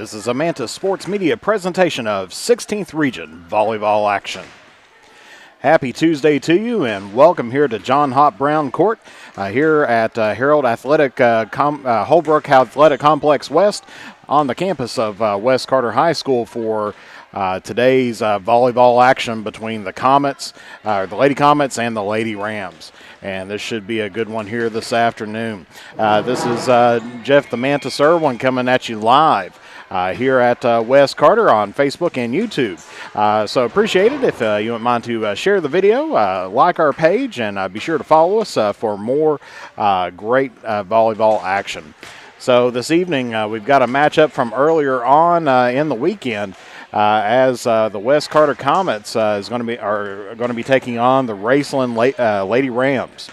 This is a Manta Sports Media presentation of 16th Region Volleyball action. Happy Tuesday to you and welcome here to John Hop Brown Court here at Holbrook Athletic Complex West on the campus of West Carter High School for today's volleyball action between the Comets, the Lady Comets and the Lady Rams. And this should be a good one here this afternoon. This is Jeff the Manta Irwin coming at you live here at West Carter on Facebook and YouTube. So appreciate it if you wouldn't mind to share the video, like our page, and be sure to follow us for more great volleyball action. So this evening we've got a matchup from earlier on in the weekend as the West Carter Comets are going to be taking on the Raceland Lady Rams.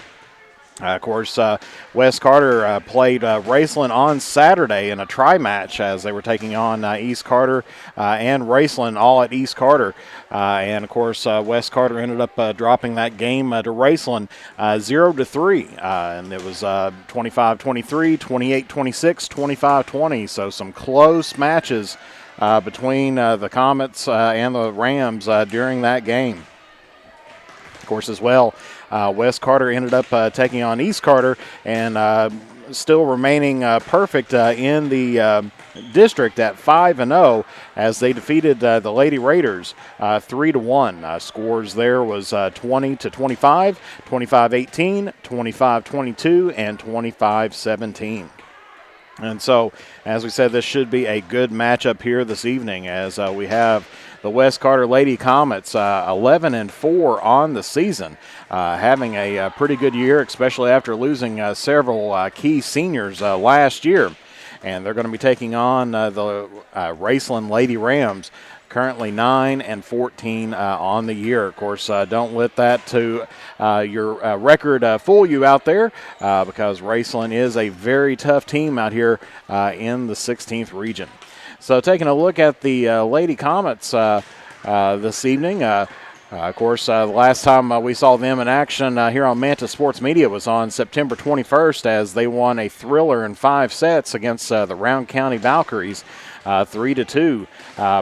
Of course, West Carter played Raceland on Saturday in a tri-match as they were taking on East Carter and Raceland all at East Carter. And, of course, West Carter ended up dropping that game to Raceland 0-3. And it was 25-23, 28-26, 25-20. So some close matches between the Comets and the Rams during that game. Of course, as well, West Carter ended up taking on East Carter and still remaining perfect in the district at 5-0 as they defeated the Lady Raiders 3-1. Scores there was 20-25, 25-18, 25-22, and 25-17. And so, as we said, this should be a good matchup here this evening as we have the West Carter Lady Comets 11-4 on the season, having a pretty good year, especially after losing several key seniors last year. And they're going to be taking on the Raceland Lady Rams, currently 9-14 on the year. Of course, don't let that to your record fool you out there because Raceland is a very tough team out here in the 16th region. So taking a look at the Lady Comets this evening, of course, the last time we saw them in action here on Manta Sports Media was on September 21st as they won a thriller in 5 sets against the Round County Valkyries 3-2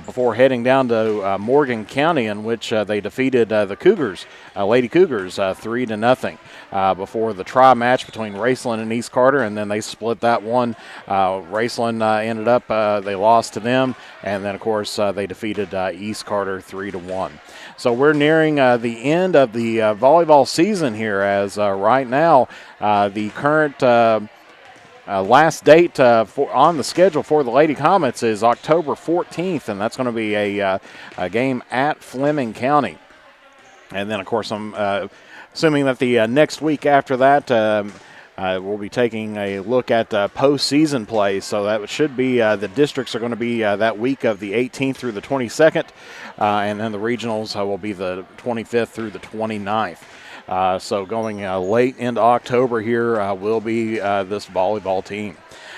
before heading down to Morgan County in which they defeated the Cougars, Lady Cougars 3-0 before the tri-match between Raceland and East Carter, and then they split that one. Raceland ended up, they lost to them, and then of course they defeated East Carter 3-1. So we're nearing the end of the volleyball season here as right now the current last date on the schedule for the Lady Comets is October 14th, and that's going to be a game at Fleming County. And then, of course, I'm assuming that the next week after that we'll be taking a look at postseason play. So that should be the districts are going to be that week of the 18th through the 22nd, and then the regionals will be the 25th through the 29th. So going late into October here will be this volleyball team.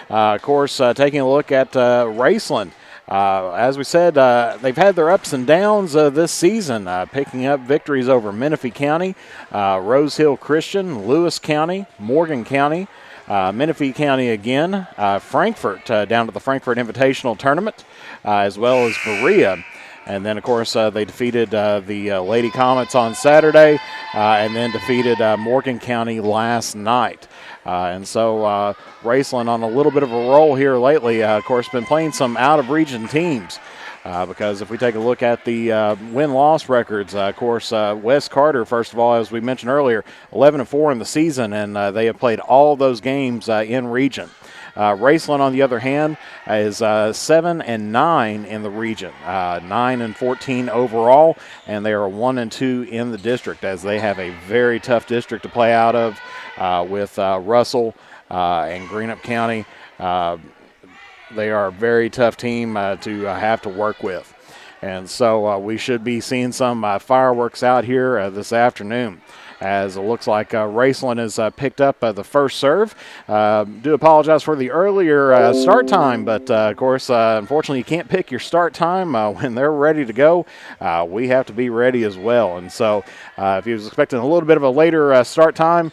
Of course, taking a look at Raceland. As we said, they've had their ups and downs this season, picking up victories over Menifee County, Rose Hill Christian, Lewis County, Morgan County, Menifee County again, Frankfort down to the Frankfort Invitational Tournament, as well as Berea. And then, of course, they defeated the Lady Comets on Saturday and then defeated Morgan County last night. And so Raceland on a little bit of a roll here lately. Of course, been playing some out-of-region teams because if we take a look at the win-loss records, of course, West Carter, first of all, as we mentioned earlier, 11-4 in the season, and they have played all those games in region. Raceland, on the other hand, is 7-9 in the region, 9-14 overall, and they are 1-2 in the district as they have a very tough district to play out of with Russell and Greenup County. They are a very tough team to have to work with. And so we should be seeing some fireworks out here this afternoon, as it looks like Raceland has picked up the first serve. Do apologize for the earlier start time, but of course, unfortunately, you can't pick your start time when they're ready to go. We have to be ready as well. And so if you was expecting a little bit of a later start time,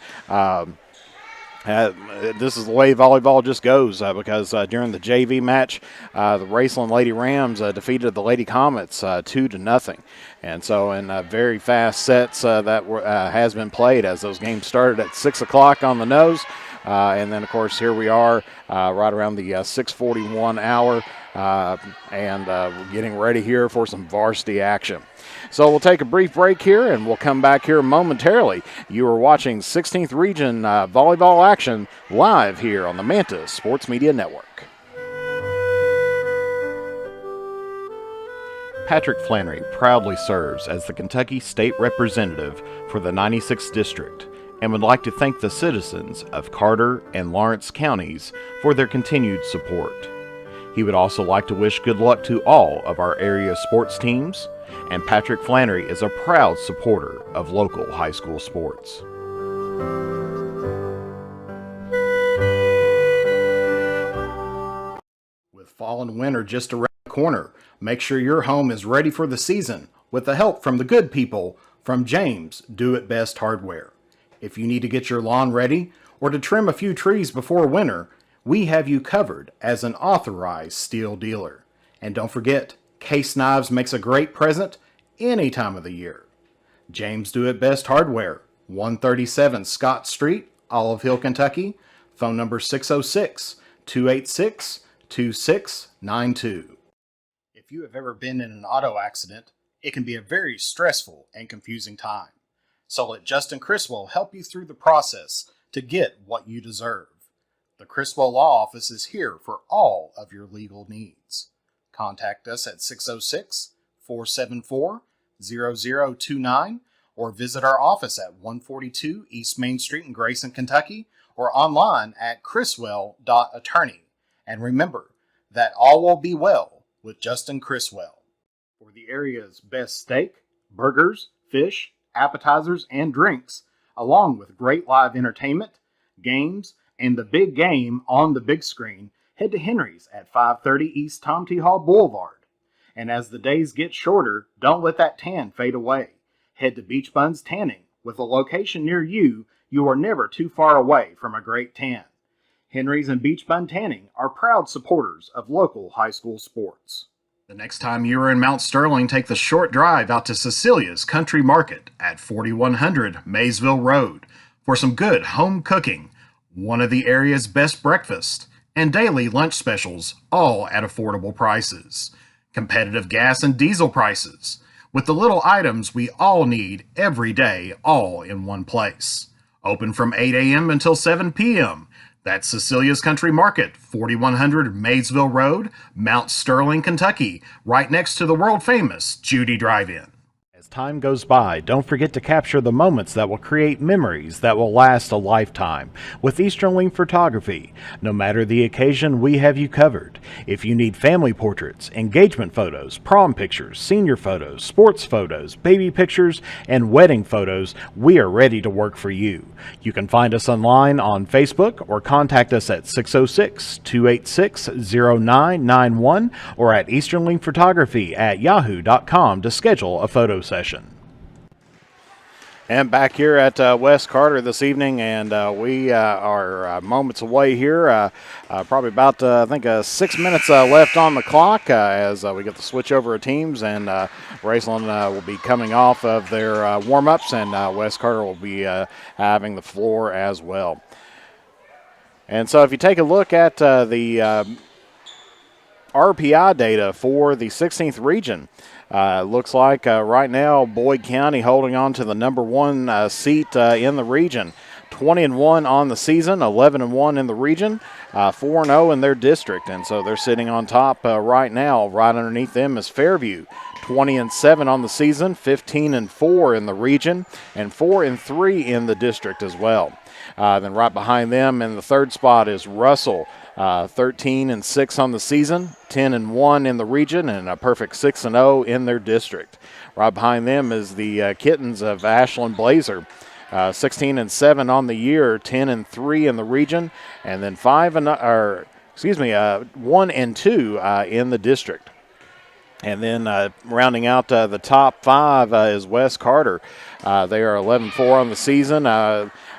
This is the way volleyball just goes because during the JV match, the Raceland Lady Rams defeated the Lady Comets 2-0. And so in very fast sets that has been played as those games started at 6 o'clock on the nose. And then, of course, here we are right around the 6:41 hour and we're getting ready here for some varsity action. So we'll take a brief break here, and we'll come back here momentarily. You are watching 16th Region volleyball action live here on the Manta Sports Media Network. Patrick Flannery proudly serves as the Kentucky State Representative for the 96th District and would like to thank the citizens of Carter and Lawrence counties for their continued support. He would also like to wish good luck to all of our area sports teams, and Patrick Flannery is a proud supporter of local high school sports. With fall and winter just around the corner, make sure your home is ready for the season with the help from the good people from James Do It Best Hardware. If you need to get your lawn ready or to trim a few trees before winter, we have you covered as an authorized steel dealer. And don't forget, Case Knives makes a great present any time of the year. James Do It Best Hardware, 137 Scott Street, Olive Hill, Kentucky. Phone number 606-286-2692. If you have ever been in an auto accident, it can be a very stressful and confusing time. So let Justin Criswell help you through the process to get what you deserve. The Criswell Law Office is here for all of your legal needs. Contact us at 606-474-0029 or visit our office at 142 East Main Street in Grayson, Kentucky, or online at criswell.attorney. And remember that all will be well with Justin Criswell. For the area's best steak, burgers, fish, appetizers, and drinks, along with great live entertainment, games, and the big game on the big screen, head to Henry's at 530 East Tom T. Hall Boulevard. And as the days get shorter, don't let that tan fade away. Head to Beach Buns Tanning. With a location near you, you are never too far away from a great tan. Henry's and Beach Bun Tanning are proud supporters of local high school sports. The next time you are in Mount Sterling, take the short drive out to Cecilia's Country Market at 4100 Maysville Road for some good home cooking, one of the area's best breakfasts, and daily lunch specials, all at affordable prices. Competitive gas and diesel prices, with the little items we all need every day, all in one place. Open from 8 a.m. until 7 p.m. That's Cecilia's Country Market, 4100 Maysville Road, Mount Sterling, Kentucky, right next to the world-famous Judy Drive-In. As time goes by, don't forget to capture the moments that will create memories that will last a lifetime with Easterling Photography. No matter the occasion, we have you covered. If you need family portraits, engagement photos, prom pictures, senior photos, sports photos, baby pictures, and wedding photos, we are ready to work for you. You can find us online on Facebook or contact us at 606-286-0991 or at easterlingphotography@yahoo.com to schedule a photo session. And back here at West Carter this evening, and we are moments away here, probably about, I think, 6 minutes left on the clock as we get the switch over of teams, and Raceland will be coming off of their warm-ups, and West Carter will be having the floor as well. And so if you take a look at the RPI data for the 16th region, looks like right now Boyd County holding on to the number one seat in the region. 20-1 on the season, 11-1 in the region, 4-0 in their district, and so they're sitting on top right now. Right underneath them is Fairview, 20-7 on the season, 15-4 in the region, and 4-3 in the district as well. Then right behind them in the third spot is Russell, 13-6 on the season, 10-1 in the region, and a perfect 6-0 in their district. Right behind them is the Kittens of Ashland Blazer, 16-7 on the year, 10-3 in the region, and then 1-2 in the district. And then rounding out the top five is West Carter. They are 11-4 on the season.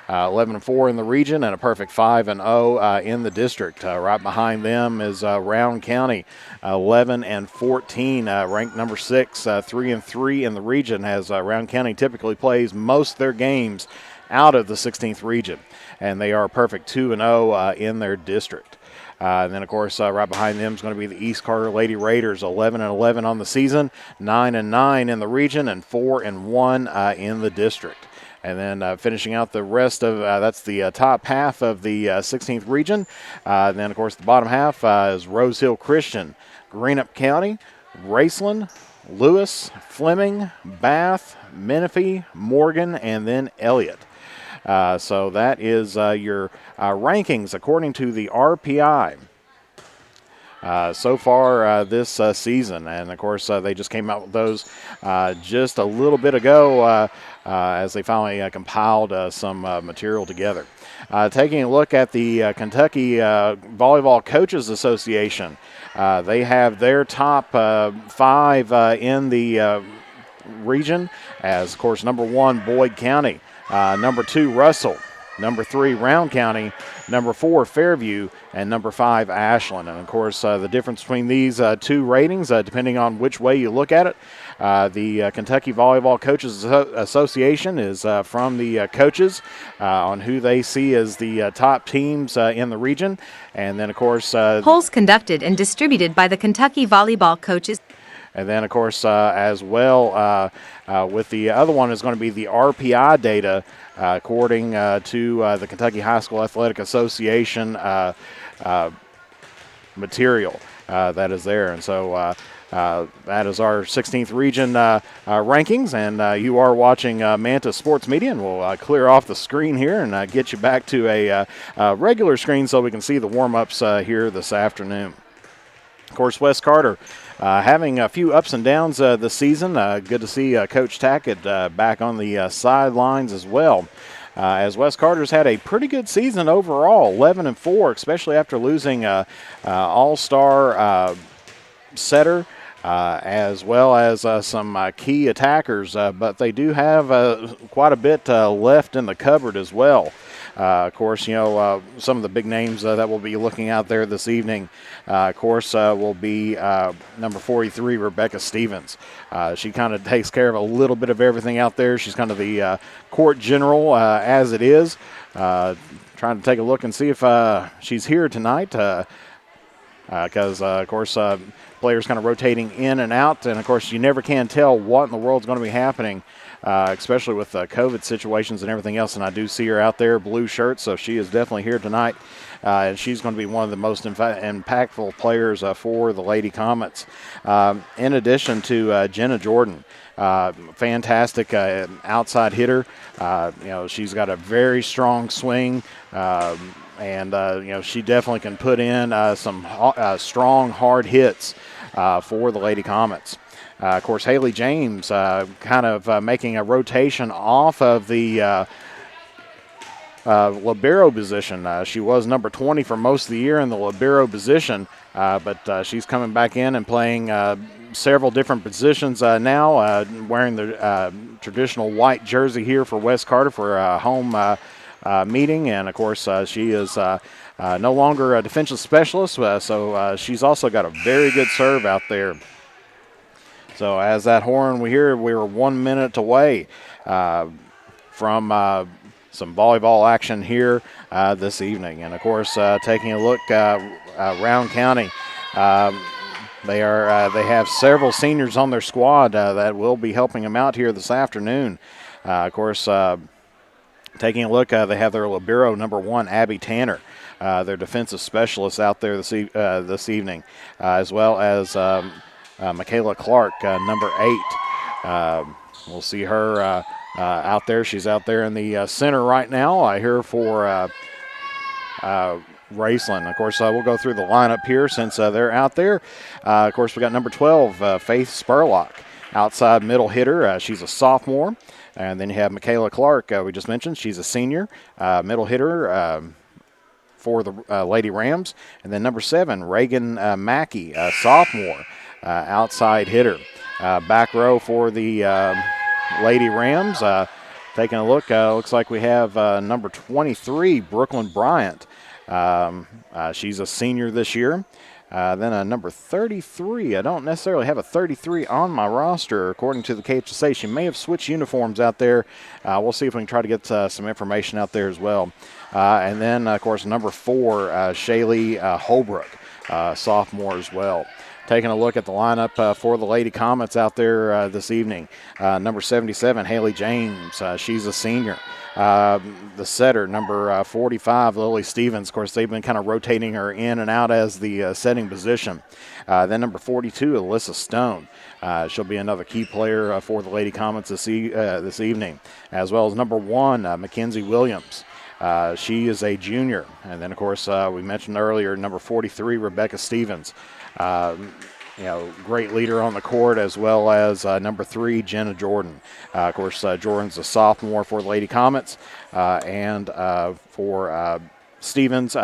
11-4 in the region and a perfect 5-0 in the district. Right behind them is Round County, 11-14, ranked number 6, 3-3 in the region, as Round County typically plays most of their games out of the 16th region, and they are a perfect 2-0 in their district. And then, of course, right behind them is going to be the East Carter Lady Raiders, 11-11 on the season, 9-9 in the region, and 4-1 in the district. And then finishing out the rest of, that's the top half of the 16th region. And then, of course, the bottom half is Rose Hill Christian, Greenup County, Raceland, Lewis, Fleming, Bath, Menifee, Morgan, and then Elliott. So that is your rankings according to the RPI. So far this season. And, of course, they just came out with those just a little bit ago as they finally compiled some material together. Taking a look at the Kentucky Volleyball Coaches Association, they have their top 5 in the region as, of course, number 1, Boyd County, number 2, Russell, number 3, Round County, number 4, Fairview, and number 5, Ashland. And, of course, the difference between these 2 ratings, depending on which way you look at it, the Kentucky Volleyball Coaches Association is from the coaches on who they see as the top teams in the region. And then, of course, polls conducted and distributed by the Kentucky Volleyball Coaches. And then, of course, as well, with the other one is going to be the RPI data, according to the Kentucky High School Athletic Association material that is there. And so that is our 16th region rankings. And you are watching Manta Sports Media, and we'll clear off the screen here and get you back to a regular screen so we can see the warm-ups here this afternoon. Of course, West Carter having a few ups and downs this season. Good to see Coach Tackett back on the sidelines as well. As West Carter's had a pretty good season overall, 11-4, especially after losing all-star setter as well as some key attackers. But they do have quite a bit left in the cupboard as well. Of course, you know, some of the big names that we'll be looking out there this evening, of course, will be number 43, Rebecca Stevens. She kind of takes care of a little bit of everything out there. She's kind of the court general as it is. Trying to take a look and see if she's here tonight because, of course, players kind of rotating in and out. And, of course, you never can tell what in the world's going to be happening. Especially with COVID situations and everything else. And I do see her out there, blue shirt, so she is definitely here tonight. And she's going to be one of the most impactful players for the Lady Comets. In addition to Jenna Jordan, fantastic outside hitter. You know, she's got a very strong swing. And, you know, she definitely can put in some strong, hard hits for the Lady Comets. Of course, Haley James kind of making a rotation off of the libero position. She was number 20 for most of the year in the libero position, but she's coming back in and playing several different positions now, wearing the traditional white jersey here for West Carter for a home meeting. And, of course, she is no longer a defensive specialist, so she's also got a very good serve out there. So as that horn we hear, we were 1 minute away from some volleyball action here this evening. And, of course, taking a look, Round County, they have several seniors on their squad that will be helping them out here this afternoon. Of course, taking a look, they have their libero number 1, Abby Tanner, their defensive specialist out there this evening, as well as Michaela Clark, number 8. We'll see her out there. She's out there in the center right now. I hear for Raceland. Of course, we'll go through the lineup here since they're out there. Of course, we got number 12, Faith Spurlock, outside middle hitter. She's a sophomore. And then you have Michaela Clark, we just mentioned. She's a senior, middle hitter for the Lady Rams. And then number 7, Reagan Mackey, sophomore. Outside hitter. Back row for the Lady Rams. Taking a look, looks like we have number 23, Brooklyn Bryant. She's a senior this year. Then number 33, I don't necessarily have a 33 on my roster. According to the KHSAA, she may have switched uniforms out there. We'll see if we can try to get some information out there as well. And then, of course, number 4, Shaylee Holbrook, sophomore as well. Taking a look at the lineup for the Lady Comets out there this evening. Number 77, Haley James. She's a senior. The setter, number 45, Lily Stevens. Of course, they've been kind of rotating her in and out as the setting position. Then number 42, Alyssa Stone. She'll be another key player for the Lady Comets this evening, as well as number 1, Mackenzie Williams. She is a junior. And then, of course, we mentioned earlier, number 43, Rebecca Stevens. Great leader on the court, as well as number 3, Jenna Jordan. Of course, Jordan's a sophomore for the Lady Comets, and for Stevens,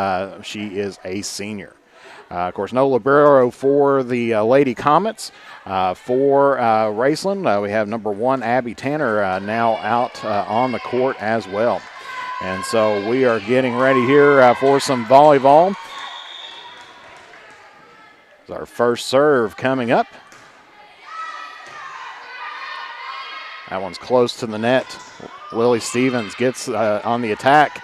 she is a senior. Of course, no libero for the Lady Comets. For Raceland, we have number 1, Abby Tanner, now out on the court as well. And so we are getting ready here for some volleyball. Our first serve coming up. That one's close to the net. Lily Stevens gets on the attack,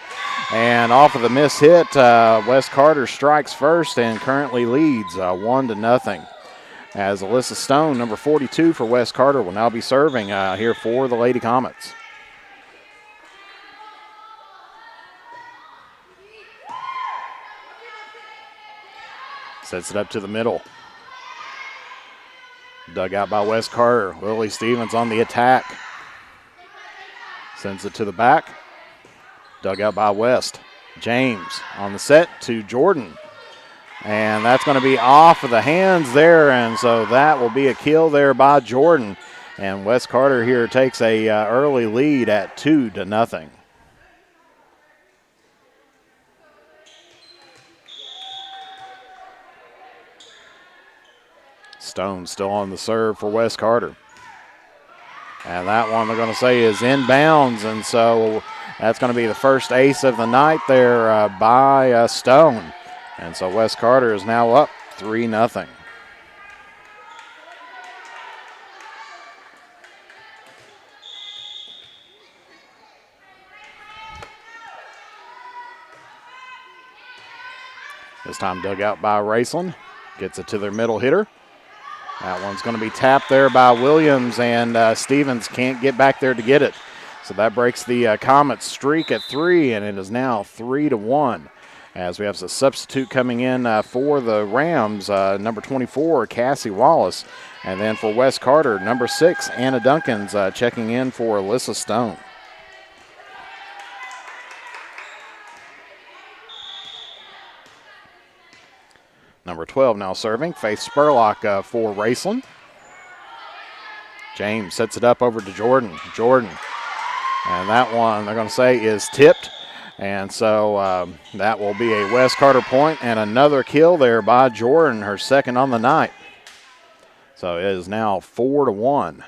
and off of the miss hit, Wes Carter strikes first and currently leads 1-0. As Alyssa Stone, number 42 for Wes Carter, will now be serving here for the Lady Comets. Sets it up to the middle. Dug out by Wes Carter. Lily Stevens on the attack. Sends it to the back. Dug out by West. James on the set to Jordan. And that's going to be off of the hands there, and so that will be a kill there by Jordan. And Wes Carter here takes a early lead at 2-0. Stone still on the serve for Wes Carter. And that one they're going to say is inbounds, and so that's going to be the first ace of the night there by Stone. And so Wes Carter is now up 3-0. This time dug out by Raceland. Gets it to their middle hitter. That one's going to be tapped there by Williams, and Stevens can't get back there to get it. So that breaks the Comets streak at 3, and it is now 3-1. As we have a substitute coming in for the Rams, number 24, Cassie Wallace. And then for Wes Carter, number 6, Anna Duncans, checking in for Alyssa Stone. Number 12 now serving, Faith Spurlock for Raceland. James sets it up over to Jordan. Jordan. And that one, they're going to say, is tipped. And so that will be a Wes Carter point and another kill there by Jordan, her second on the night. So it is now 4-1.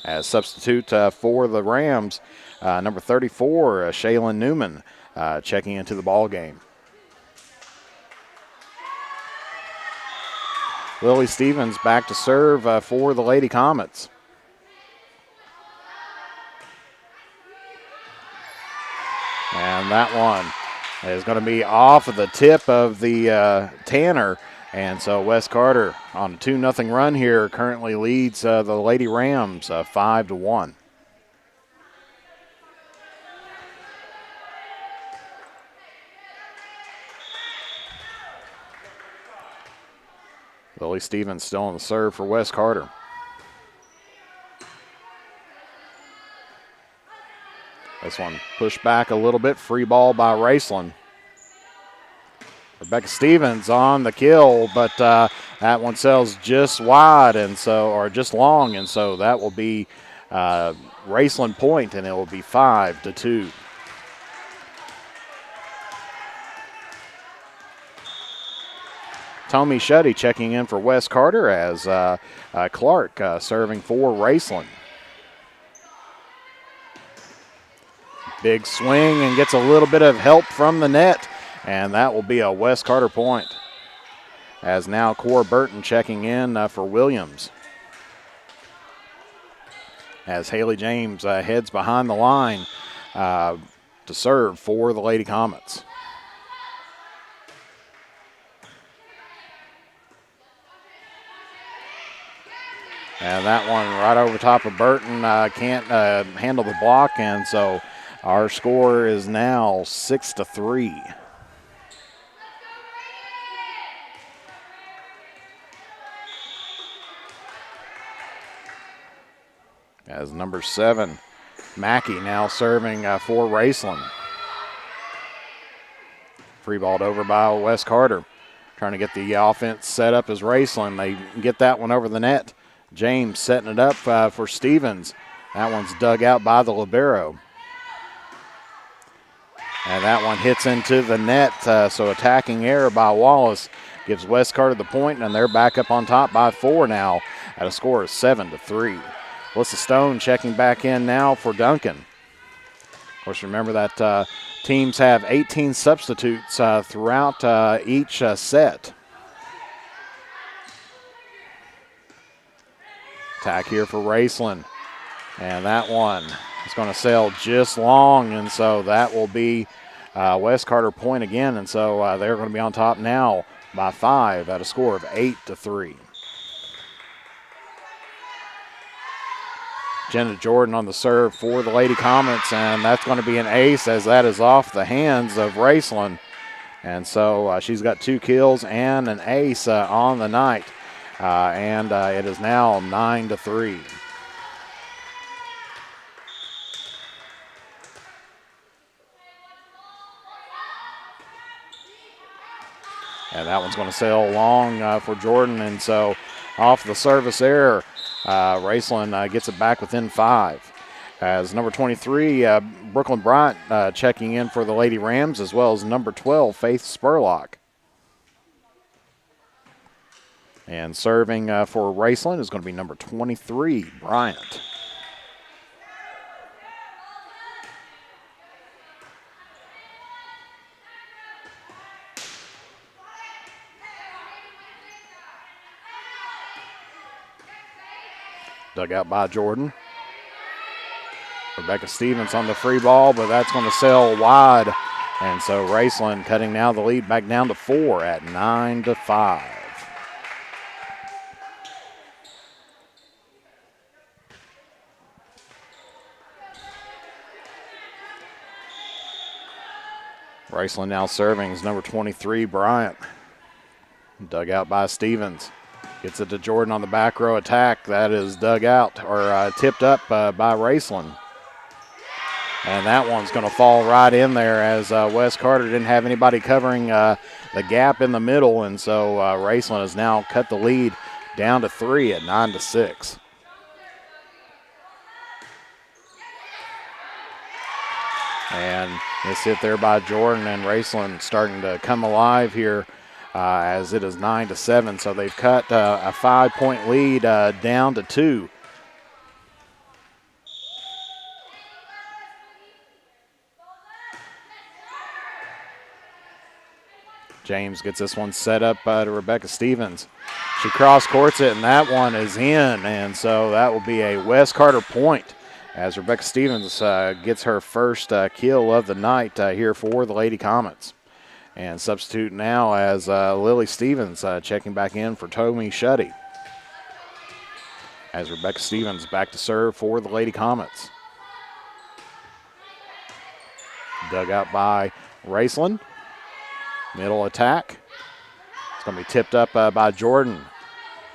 As substitute for the Rams, number 34, Shaylin Newman, checking into the ball game. Lily Stevens back to serve for the Lady Comets. And that one is going to be off of the tip of the Tanner. And so Wes Carter on a 2-0 run here currently leads the Lady Rams 5-1. Lily Stevens still on the serve for Wes Carter. This one pushed back a little bit. Free ball by Raceland. Rebecca Stevens on the kill, but that one sails just wide, and so, or just long, and so that will be Raceland point, and it will be 5-2. Tommy Shuddy checking in for Wes Carter as Clark serving for Raceland. Big swing and gets a little bit of help from the net, and that will be a West Carter point. As now Cora Burton checking in for Williams. As Haley James heads behind the line to serve for the Lady Comets. And that one right over top of Burton can't handle the block, and so our score is now 6-3. As number 7, Mackey now serving for Raceland. Free balled over by West Carter. Trying to get the offense set up as Raceland. They get that one over the net. James setting it up for Stevens. That one's dug out by the libero. And that one hits into the net, so attacking error by Wallace gives West Carter the point, and they're back up on top by 4 now at a score of 7-3. Melissa Stone checking back in now for Duncan. Of course, remember that teams have 18 substitutes throughout each set. Attack here for Raceland. And that one is going to sail just long, and so that will be West Carter point again, and so they're going to be on top now by 5 at a score of 8-3. Jenna Jordan on the serve for the Lady Comets, and that's going to be an ace as that is off the hands of Raceland. And so she's got 2 kills and an ace on the night, and it is now 9-3. And that one's going to sail long for Jordan, and so off the service error, Raceland gets it back within 5. As number 23, Brooklyn Bryant checking in for the Lady Rams, as well as number 12, Faith Spurlock. And serving for Raceland is going to be number 23, Bryant. Dug out by Jordan. Rebecca Stevens on the free ball, but that's going to sail wide. And so Raceland cutting now the lead back down to 4 at 9-5. Raceland now serving is number 23, Bryant. Dug out by Stevens. Gets it to Jordan on the back row attack. That is dug out or tipped up by Raceland. And that one's going to fall right in there as West Carter didn't have anybody covering the gap in the middle. And so Raceland has now cut the lead down to 3 at 9-6. And this hit there by Jordan, and Raceland starting to come alive here. As it is 9-7, so they've cut a 5-point lead down to 2. James gets this one set up to Rebecca Stevens. She cross-courts it, and that one is in, and so that will be a West Carter point as Rebecca Stevens gets her first kill of the night here for the Lady Comets. And substitute now as Lily Stevens checking back in for Tommy Shuddy. As Rebecca Stevens back to serve for the Lady Comets. Dug out by Raceland. Middle attack. It's going to be tipped up by Jordan.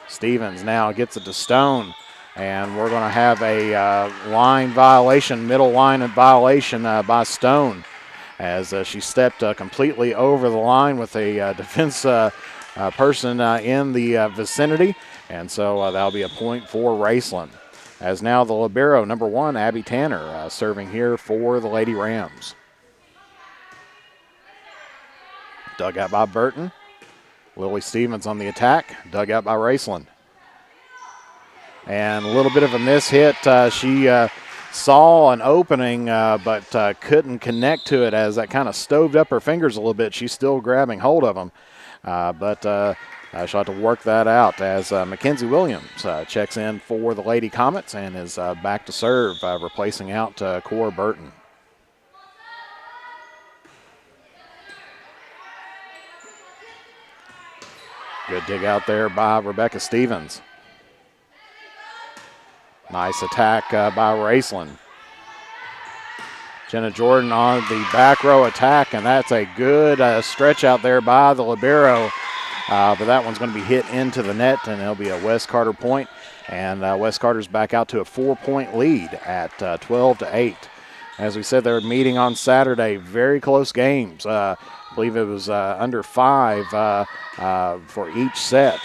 Stevens now gets it to Stone. And we're going to have a line violation, middle line violation by Stone, as she stepped completely over the line with a defense person in the vicinity. And so that'll be a point for Raceland. As now the libero, number 1, Abby Tanner, serving here for the Lady Rams. Dug out by Burton. Lily Stevens on the attack, dug out by Raceland. And a little bit of a miss hit. She saw an opening but couldn't connect to it as that kind of stoved up her fingers a little bit. She's still grabbing hold of them, but she'll have to work that out as Mackenzie Williams checks in for the Lady Comets and is back to serve, replacing out Cora Burton. Good dig out there by Rebecca Stevens. Nice attack by Raceland. Jenna Jordan on the back row attack, and that's a good stretch out there by the libero. But that one's going to be hit into the net, and it'll be a West Carter point. And West Carter's back out to a 4-point lead at 12-8. As we said, they're meeting on Saturday. Very close games. I believe it was under 5 for each set.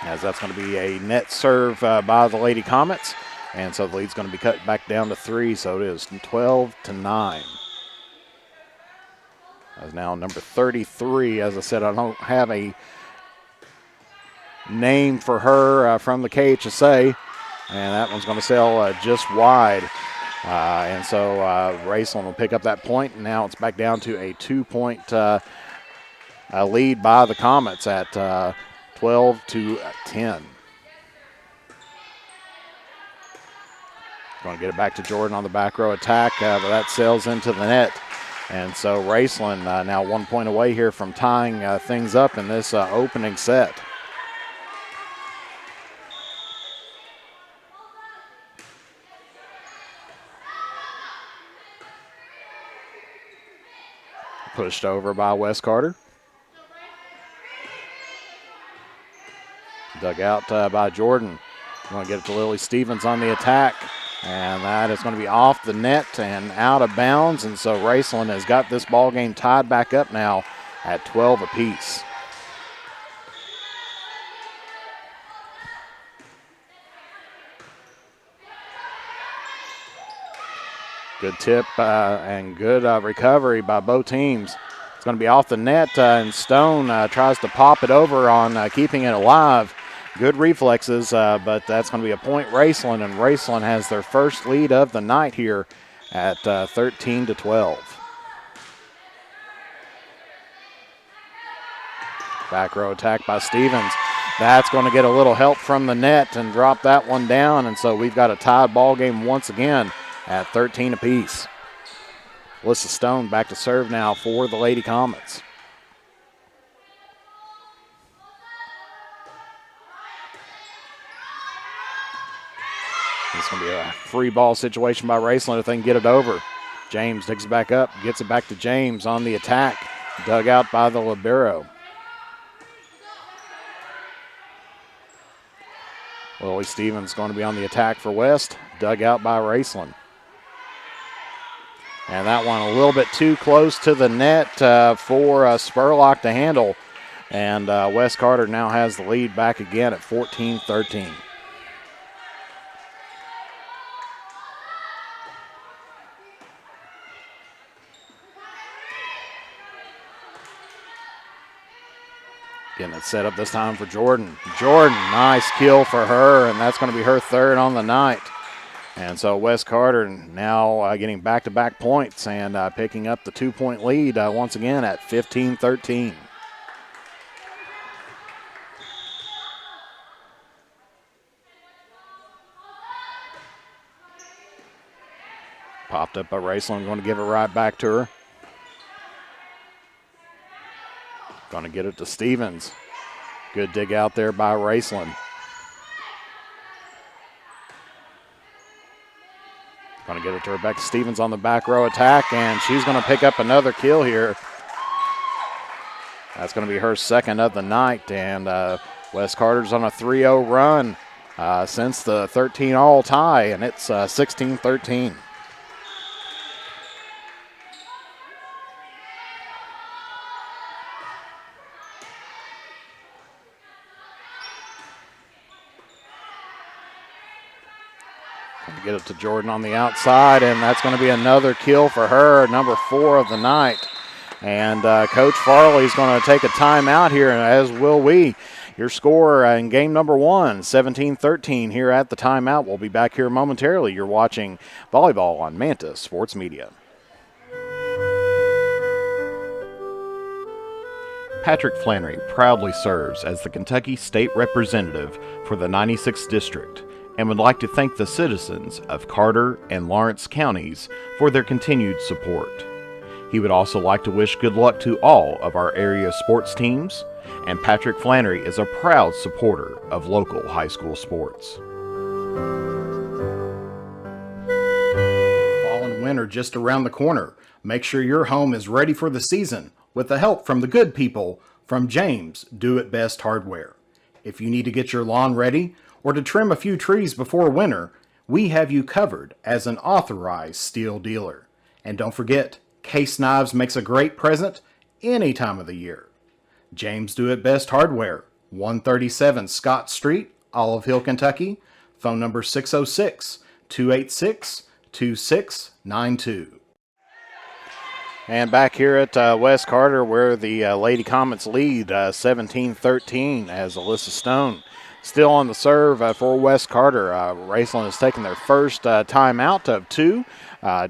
As that's going to be a net serve by the Lady Comets. And so the lead's going to be cut back down to 3, so it is 12-9. As now number 33, as I said, I don't have a name for her from the KHSAA, and that one's going to sail just wide. And so Raceland will pick up that point, and now it's back down to a 2-point lead by the Comets at 12-10. Going to get it back to Jordan on the back row attack, but that sails into the net. And so Raceland now 1 point away here from tying things up in this opening set. Pushed over by West Carter. Dug out by Jordan. Going to get it to Lily Stevens on the attack. And that is going to be off the net and out of bounds. And so Raceland has got this ball game tied back up now at 12 apiece. Good tip and good recovery by both teams. It's going to be off the net, and Stone tries to pop it over on keeping it alive. Good reflexes, but that's going to be a point Raceland, and Raceland has their first lead of the night here at 13-12. Back row attack by Stevens. That's going to get a little help from the net and drop that one down, and so we've got a tied ball game once again at 13 apiece. Alyssa Stone back to serve now for the Lady Comets. It's going to be a free ball situation by Raceland if they can get it over. James digs it back up, gets it back to James on the attack. Dug out by the libero. Lily Stevens going to be on the attack for West. Dug out by Raceland. And that one a little bit too close to the net for Spurlock to handle. And West Carter now has the lead back again at 14-13. Getting it set up this time for Jordan. Jordan, nice kill for her, and that's going to be her third on the night. And so West Carter now getting back-to-back points and picking up the 2-point lead once again at 15-13. Popped up by Raceland, going to give it right back to her. Going to get it to Stevens. Good dig out there by Raceland. Going to get it to Rebecca Stevens on the back row attack, and she's going to pick up another kill here. That's going to be her second of the night, and West Carter's on a 3-0 run since the 13-all tie, and it's 16-13. Get it to Jordan on the outside, and that's going to be another kill for her, number 4 of the night. And Coach Farley's going to take a timeout here, and as will we. Your score in game number 1, 17-13 here at the timeout. We'll be back here momentarily. You're watching volleyball on Manta Sports Media. Patrick Flannery proudly serves as the Kentucky State Representative for the 96th District and would like to thank the citizens of Carter and Lawrence counties for their continued support. He would also like to wish good luck to all of our area sports teams, and Patrick Flannery is a proud supporter of local high school sports. Fall and winter just around the corner. Make sure your home is ready for the season with the help from the good people from James Do It Best Hardware. If you need to get your lawn ready or to trim a few trees before winter, we have you covered as an authorized steel dealer. And don't forget, Case Knives makes a great present any time of the year. James Do It Best Hardware, 137 Scott Street, Olive Hill, Kentucky. Phone number 606-286-2692. And back here at West Carter, where the Lady Comets lead 17-13 as Alyssa Stone still on the serve for West Carter. Raceland has taken their first timeout of 2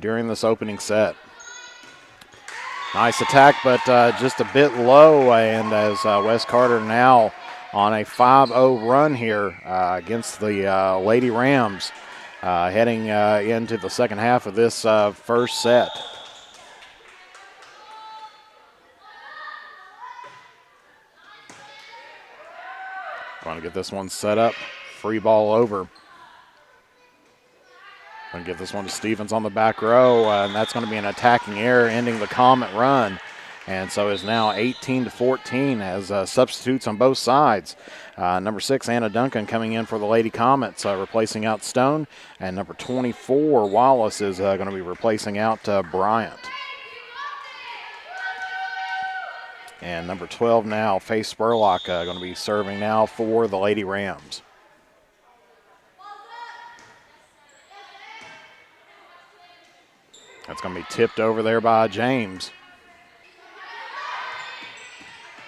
during this opening set. Nice attack, but just a bit low, and as West Carter now on a 5-0 run here against the Lady Rams, heading into the second half of this first set. Going to get this one set up. Free ball over. Going to give this one to Stevens on the back row, and that's going to be an attacking error, ending the Comet run. And so it's now 18-14 as substitutes on both sides. Number 6, Anna Duncan, coming in for the Lady Comets, replacing out Stone. And number 24, Wallace, is going to be replacing out Bryant. And number 12 now, Faith Spurlock, going to be serving now for the Lady Rams. That's going to be tipped over there by James.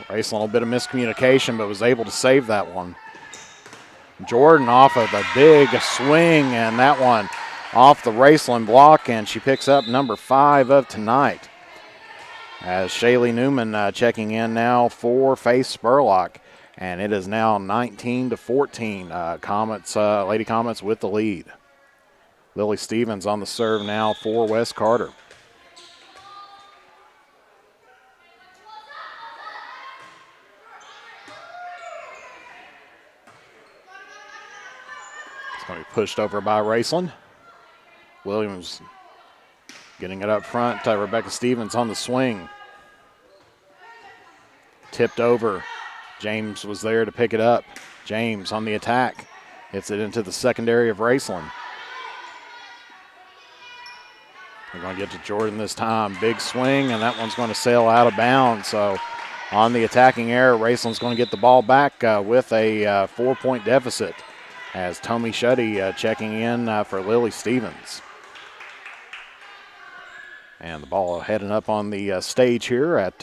Raceland, a little bit of miscommunication, but was able to save that one. Jordan off of a big swing, and that one off the Raceland block, and she picks up number 5 of tonight. As Shaylee Newman checking in now for Faith Spurlock, and it is now 19-14. Comets, Lady Comets with the lead. Lily Stevens on the serve now for West Carter. It's going to be pushed over by Raceland. Williams getting it up front. Rebecca Stevens on the swing. Tipped over. James was there to pick it up. James on the attack. Hits it into the secondary of Raceland. We're going to get to Jordan this time. Big swing, and that one's going to sail out of bounds. So on the attacking error, Raceland's going to get the ball back with a 4-point deficit as Tommy Shuddy checking in for Lily Stevens. And the ball heading up on the stage here at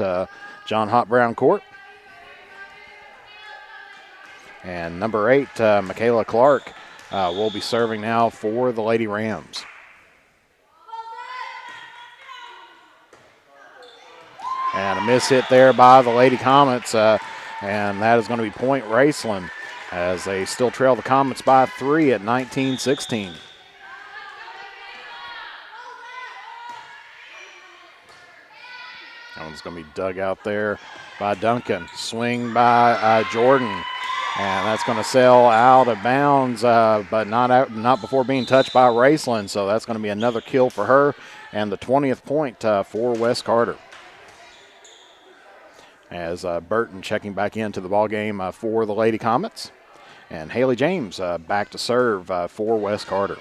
John Hott Brown Court. And number 8, Michaela Clark, will be serving now for the Lady Rams. And a miss hit there by the Lady Comets, and that is going to be point Raceland as they still trail the Comets by 3 at 19-16. That one's going to be dug out there by Duncan. Swing by Jordan, and that's going to sail out of bounds, but not before being touched by Raceland. So that's going to be another kill for her, and the 20th point for West Carter. As Burton checking back into the ballgame for the Lady Comets, and Haley James back to serve for West Carter.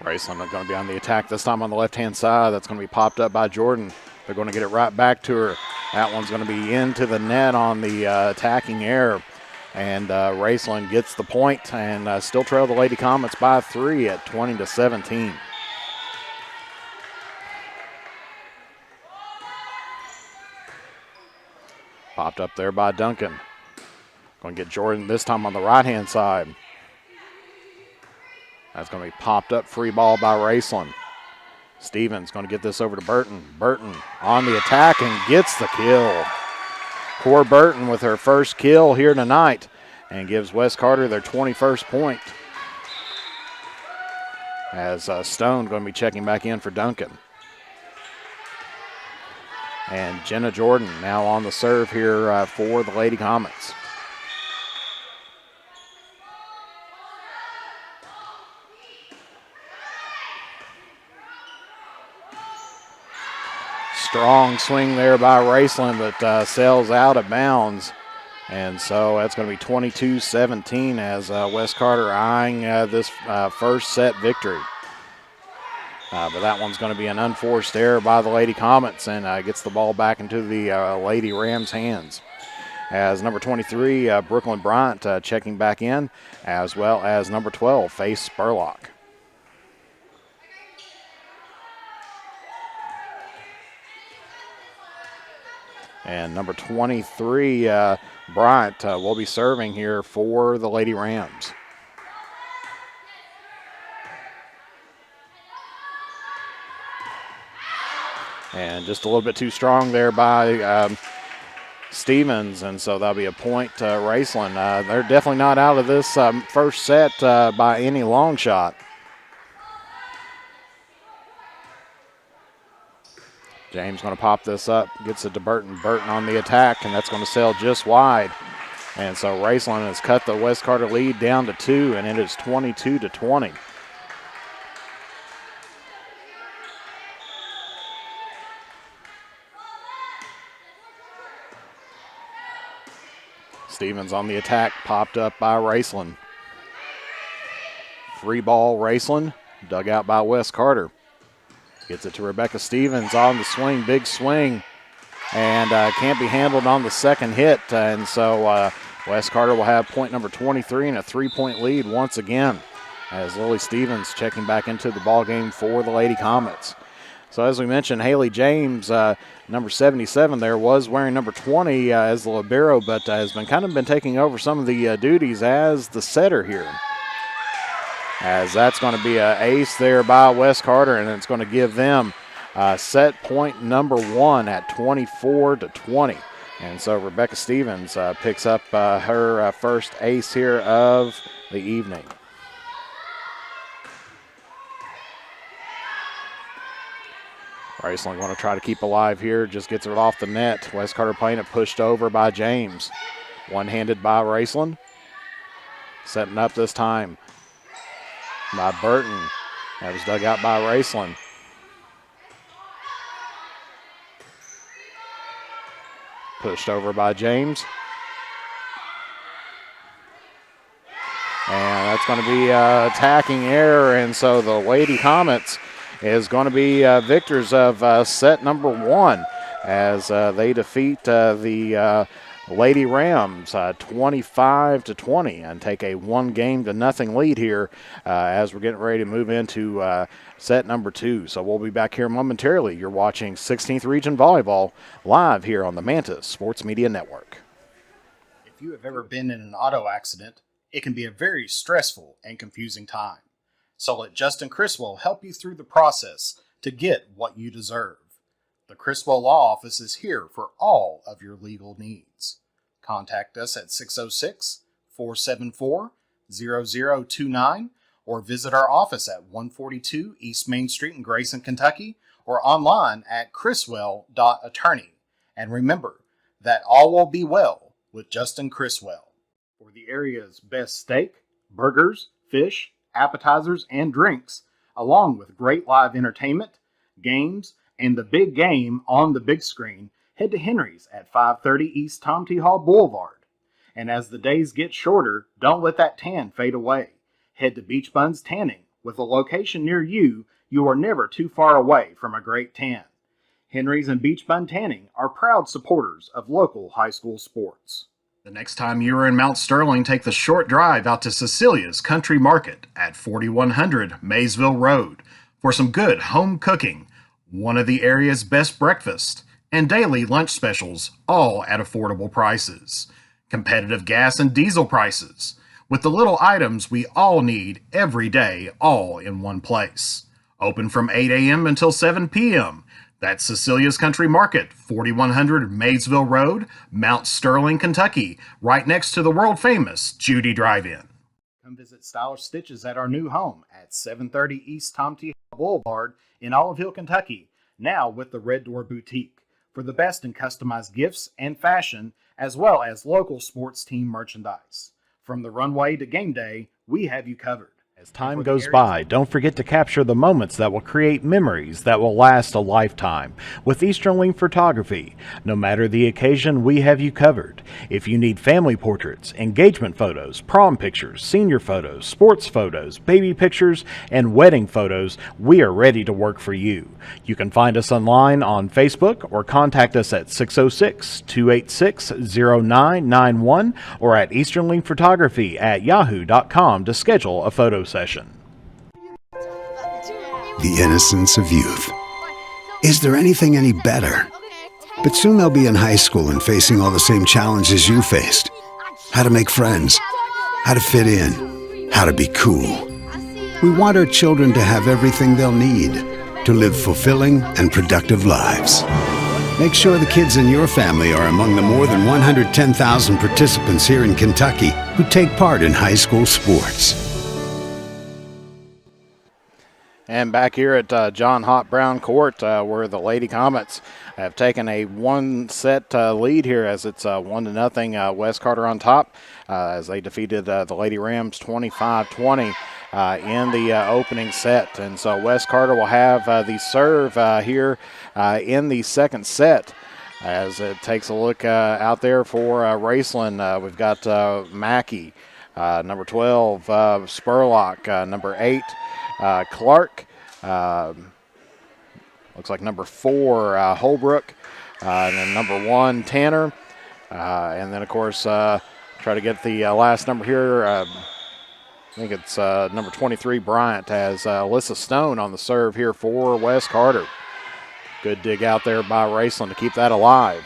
Raceland are going to be on the attack this time on the left-hand side. That's going to be popped up by Jordan. They're going to get it right back to her. That one's going to be into the net on the attacking air. And Raceland gets the point and still trail the Lady Comets by 3 at 20-17. Popped up there by Duncan. Going to get Jordan this time on the right-hand side. That's going to be popped up, free ball by Raceland. Stevens going to get this over to Burton. Burton on the attack and gets the kill. Cora Burton with her first kill here tonight and gives West Carter their 21st point. As Stone going to be checking back in for Duncan. And Jenna Jordan now on the serve here for the Lady Comets. Strong swing there by Raceland, but sails out of bounds. And so that's going to be 22-17 as West Carter eyeing this first set victory. But that one's going to be an unforced error by the Lady Comets and gets the ball back into the Lady Rams' hands. As number 23, Brooklyn Bryant, checking back in, as well as number 12, Faith Spurlock. And number 23, Bryant, will be serving here for the Lady Rams. And just a little bit too strong there by Stevens, and so that'll be a point to Raceland. They're definitely not out of this first set by any long shot. James going to pop this up, gets it to Burton. Burton on the attack, and that's going to sail just wide. And so Raceland has cut the West Carter lead down to 2, and it is 22-20. Stevens on the attack, popped up by Raceland. Free ball, Raceland, dug out by West Carter. Gets it to Rebecca Stevens on the swing, big swing, and can't be handled on the second hit. And so West Carter will have point number 23 and a 3-point lead once again as Lily Stevens checking back into the ball game for the Lady Comets. So as we mentioned, Haley James, number 77 there, was wearing number 20 as the libero, but has been taking over some of the duties as the setter here. As that's going to be an ace there by West Carter, and it's going to give them set point number 1 at 24-20. And so Rebecca Stevens picks up her first ace here of the evening. Raceland going to try to keep alive here, just gets it off the net. West Carter playing it pushed over by James. One-handed by Raceland. Setting up this time by Burton. That was dug out by Raceland. Pushed over by James. And that's going to be attacking error, and so the Lady Comets is going to be victors of set number 1 as they defeat the Lady Rams 25-20 and take a 1-0 lead here as we're getting ready to move into set number 2. So we'll be back here momentarily. You're watching 16th Region Volleyball live here on the Mantis Sports Media Network. If you have ever been in an auto accident, it can be a very stressful and confusing time. So let Justin Criswell help you through the process to get what you deserve. The Criswell Law Office is here for all of your legal needs. Contact us at 606-474-0029 or visit our office at 142 East Main Street in Grayson, Kentucky, or online at criswell.attorney. And remember that all will be well with Justin Criswell. For the area's best steak, burgers, fish, appetizers, and drinks, along with great live entertainment, games, and the big game on the big screen, head to Henry's at 530 East Tom T. Hall Boulevard. And as the days get shorter, don't let that tan fade away. Head to Beach Buns Tanning. With a location near you, you are never too far away from a great tan. Henry's and Beach Bun Tanning are proud supporters of local high school sports. The next time you are in Mount Sterling, take the short drive out to Cecilia's Country Market at 4100 Maysville Road for some good home cooking, one of the area's best breakfasts, and daily lunch specials, all at affordable prices. Competitive gas and diesel prices, with the little items we all need every day, all in one place. Open from 8 a.m. until 7 p.m. That's Cecilia's Country Market, 4100 Maysville Road, Mount Sterling, Kentucky, right next to the world-famous Judy Drive-In. Come visit Stylish Stitches at our new home at 730 East Tom T. Boulevard in Olive Hill, Kentucky, now with the Red Door Boutique, for the best in customized gifts and fashion, as well as local sports team merchandise. From the runway to game day, we have you covered. As time goes by, don't forget to capture the moments that will create memories that will last a lifetime with Eastern Photography. No matter the occasion, we have you covered. If you need family portraits, engagement photos, prom pictures, senior photos, sports photos, baby pictures, and wedding photos, we are ready to work for you. You can find us online on Facebook or contact us at 606-286-0991 or at easternlinkphotography@yahoo.com to schedule a photo session. The innocence of youth. Is there anything any better? But soon they'll be in high school and facing all the same challenges you faced. How to make friends, how to fit in, how to be cool. We want our children to have everything they'll need to live fulfilling and productive lives. Make sure the kids in your family are among the more than 110,000 participants here in Kentucky who take part in high school sports. And back here at John Hott Brown Court, where the Lady Comets have taken a one-set lead here, as it's 1-0 West Carter on top, as they defeated the Lady Rams 25-20 in the opening set. And so West Carter will have the serve here in the second set, as it takes a look out there for Raceland. We've got Mackey, number 12, Spurlock, number 8, Clark, looks like number 4, Holbrook, and then number 1, Tanner, and then of course try to get the last number here. I think it's number 23, Bryant, has Alyssa Stone on the serve here for West Carter. Good dig out there by Raceland to keep that alive.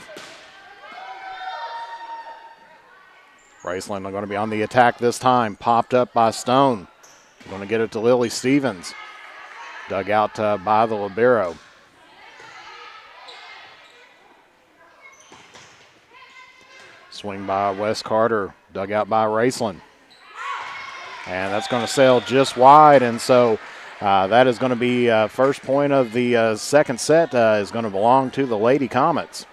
Raceland are going to be on the attack this time, popped up by Stone. Going to get it to Lily Stevens. Dug out by the libero. Swing by West Carter. Dug out by Raceland. And that's going to sail just wide. And so that is going to be first point of the second set is going to belong to the Lady Comets.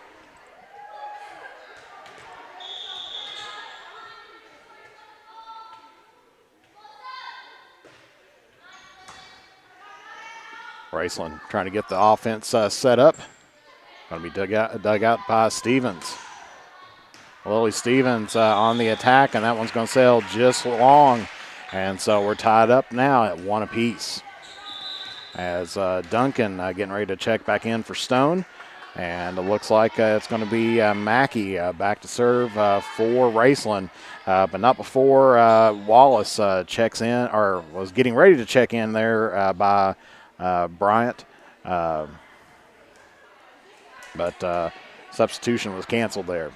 Raceland trying to get the offense set up. Going to be dug out by Stevens. Lily Stevens on the attack, and that one's going to sail just long. And so we're tied up now at 1 apiece. As Duncan getting ready to check back in for Stone. And it looks like it's going to be Mackey back to serve for Raceland. But not before Wallace checks in, or was getting ready to check in there by Bryant, but substitution was canceled there.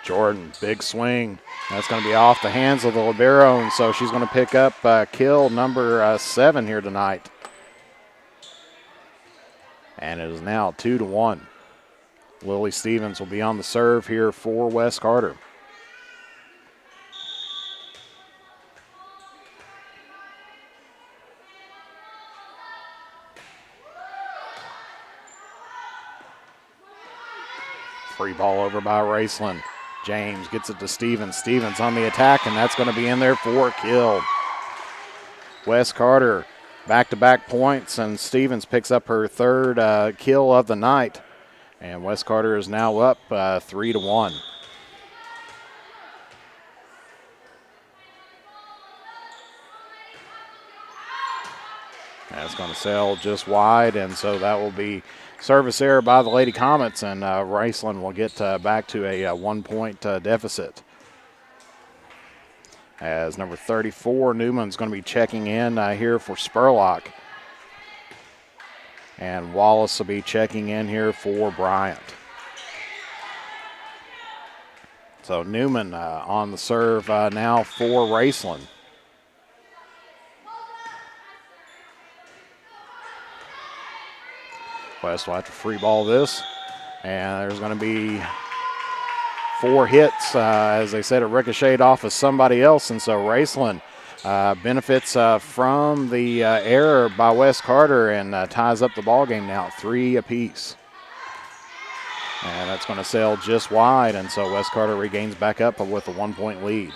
Jordan, big swing. That's going to be off the hands of the libero, and so she's going to pick up kill number 7 here tonight. And it is now 2-1. Lily Stevens will be on the serve here for West Carter. Free ball over by Raceland. James gets it to Stevens. Stevens on the attack, and that's going to be in there for a kill. West Carter back-to-back points, and Stevens picks up her third kill of the night. And West Carter is now up 3-1. That's going to sail just wide, and so that will be service error by the Lady Comets, and Raceland will get back to a 1-point deficit. As number 34, Newman's going to be checking in here for Spurlock. And Wallace will be checking in here for Bryant. So Newman on the serve now for Raceland. West will have to free ball this. And there's going to be 4 hits. As they said, it ricocheted off of somebody else. And so Raceland benefits from the error by West Carter and ties up the ball game now 3 apiece. And that's going to sail just wide. And so West Carter regains back up with a 1-point lead.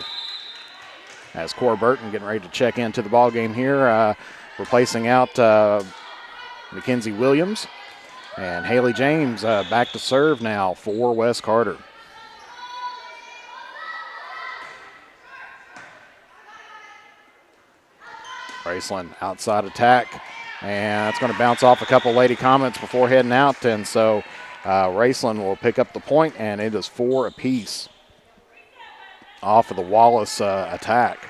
As Cora Burton getting ready to check into the ball game here, replacing out Mackenzie Williams. And Haley James back to serve now for West Carter. Raceland outside attack. And it's going to bounce off a couple Lady Comets before heading out. And so Raceland will pick up the point, and it is 4 apiece off of the Wallace attack.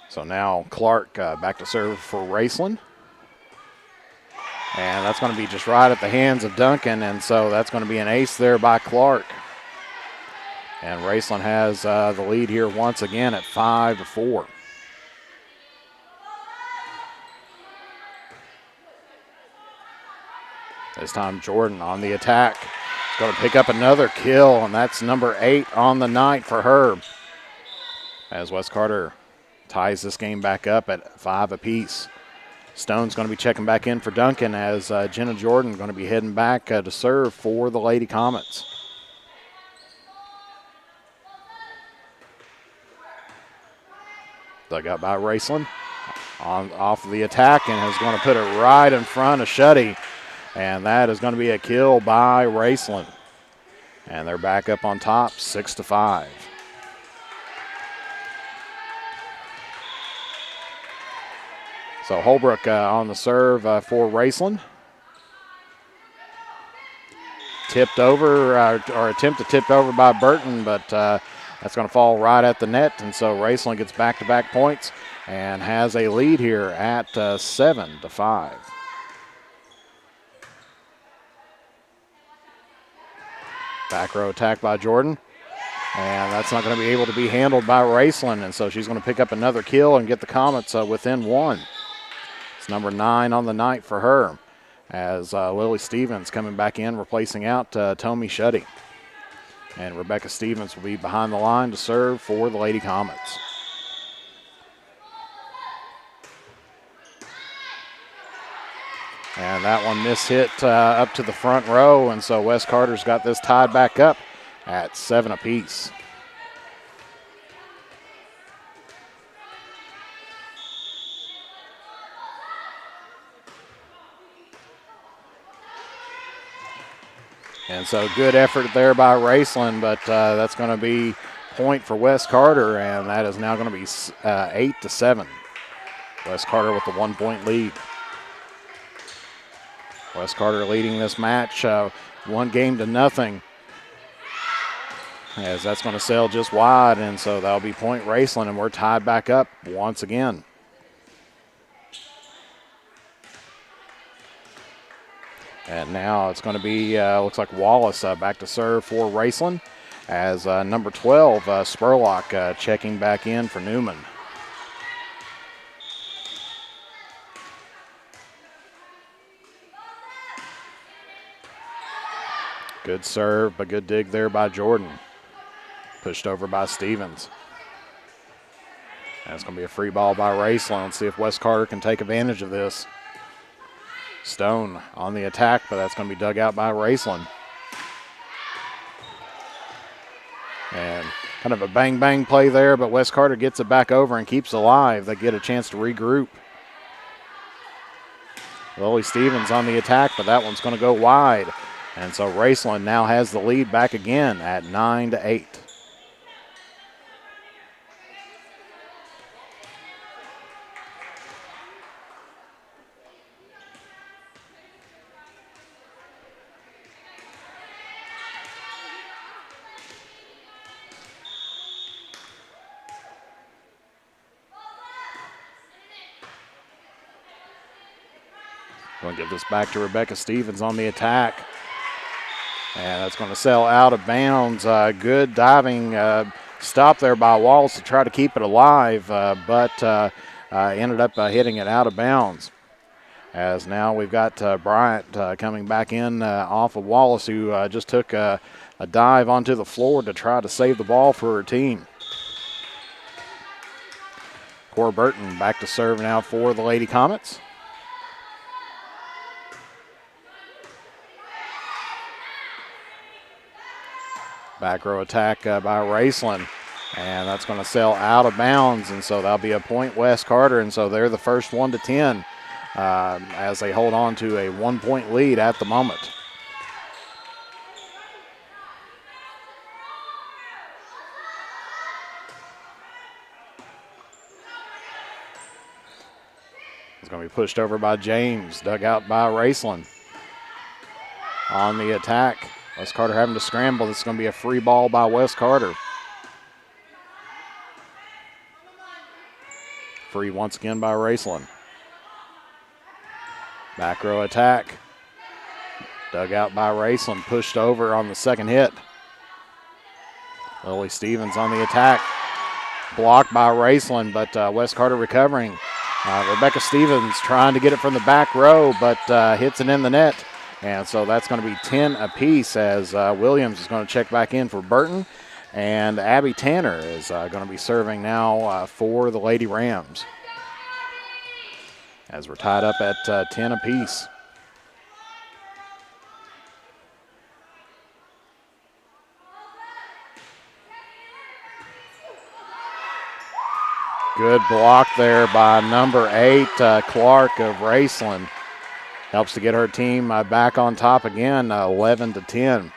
So now Clark back to serve for Raceland. And that's going to be just right at the hands of Duncan, and so that's going to be an ace there by Clark. And Raceland has the lead here once again at 5-4. This time Jordan on the attack. He's going to pick up another kill, and that's number 8 on the night for her. As West Carter ties this game back up at 5 apiece. Stone's going to be checking back in for Duncan as Jenna Jordan going to be heading back to serve for the Lady Comets. Dug out by Raceland off the attack and is going to put it right in front of Shuddy. And that is going to be a kill by Raceland. And they're back up on top 6-5. So Holbrook on the serve for Raceland. Tipped over, or attempt to tip over by Burton, but that's going to fall right at the net. And so Raceland gets back-to-back points and has a lead here at 7-5. Back row attack by Jordan. And that's not going to be able to be handled by Raceland. And so she's going to pick up another kill and get the Comets within 1. It's number 9 on the night for her as Lily Stevens coming back in, replacing out Tommy Shuddy. And Rebecca Stevens will be behind the line to serve for the Lady Comets. And that one mishit up to the front row, and so West Carter's got this tied back up at 7 apiece. And so good effort there by Raceland, but that's going to be point for West Carter, and that is now going to be 8-7. West Carter with the 1-point lead. West Carter leading this match 1-0. As that's going to sail just wide, and so that'll be point Raceland, and we're tied back up once again. And now it's going to be, looks like Wallace back to serve for Raceland as number 12, Spurlock, checking back in for Newman. Good serve, but good dig there by Jordan. Pushed over by Stevens. That's going to be a free ball by Raceland. Let's see if West Carter can take advantage of this. Stone on the attack, but that's going to be dug out by Raceland. And kind of a bang-bang play there, but West Carter gets it back over and keeps it alive. They get a chance to regroup. Lily Stevens on the attack, but that one's going to go wide. And so Raceland now has the lead back again at 9-8. Going to give this back to Rebecca Stevens on the attack. And that's going to sail out of bounds. Good diving stop there by Wallace to try to keep it alive, but ended up hitting it out of bounds. As now we've got Bryant coming back in off of Wallace, who just took a dive onto the floor to try to save the ball for her team. Cora Burton back to serve now for the Lady Comets. Back row attack by Raceland, and that's going to sail out of bounds, and so that'll be a point West Carter, and so they're the first 1 to 10 as they hold on to a 1-point lead at the moment. It's going to be pushed over by James, dug out by Raceland. On the attack, West Carter having to scramble. This is going to be a free ball by West Carter. Free once again by Raceland. Back row attack. Dug out by Raceland, pushed over on the second hit. Lily Stevens on the attack. Blocked by Raceland, but West Carter recovering. Rebecca Stevens trying to get it from the back row, but hits it in the net. And so that's going to be 10 apiece as Williams is going to check back in for Burton. And Abby Tanner is going to be serving now for the Lady Rams. As we're tied up at 10 apiece. Good block there by number 8, Clark of Raceland. Helps to get her team back on top again, 11 to 10.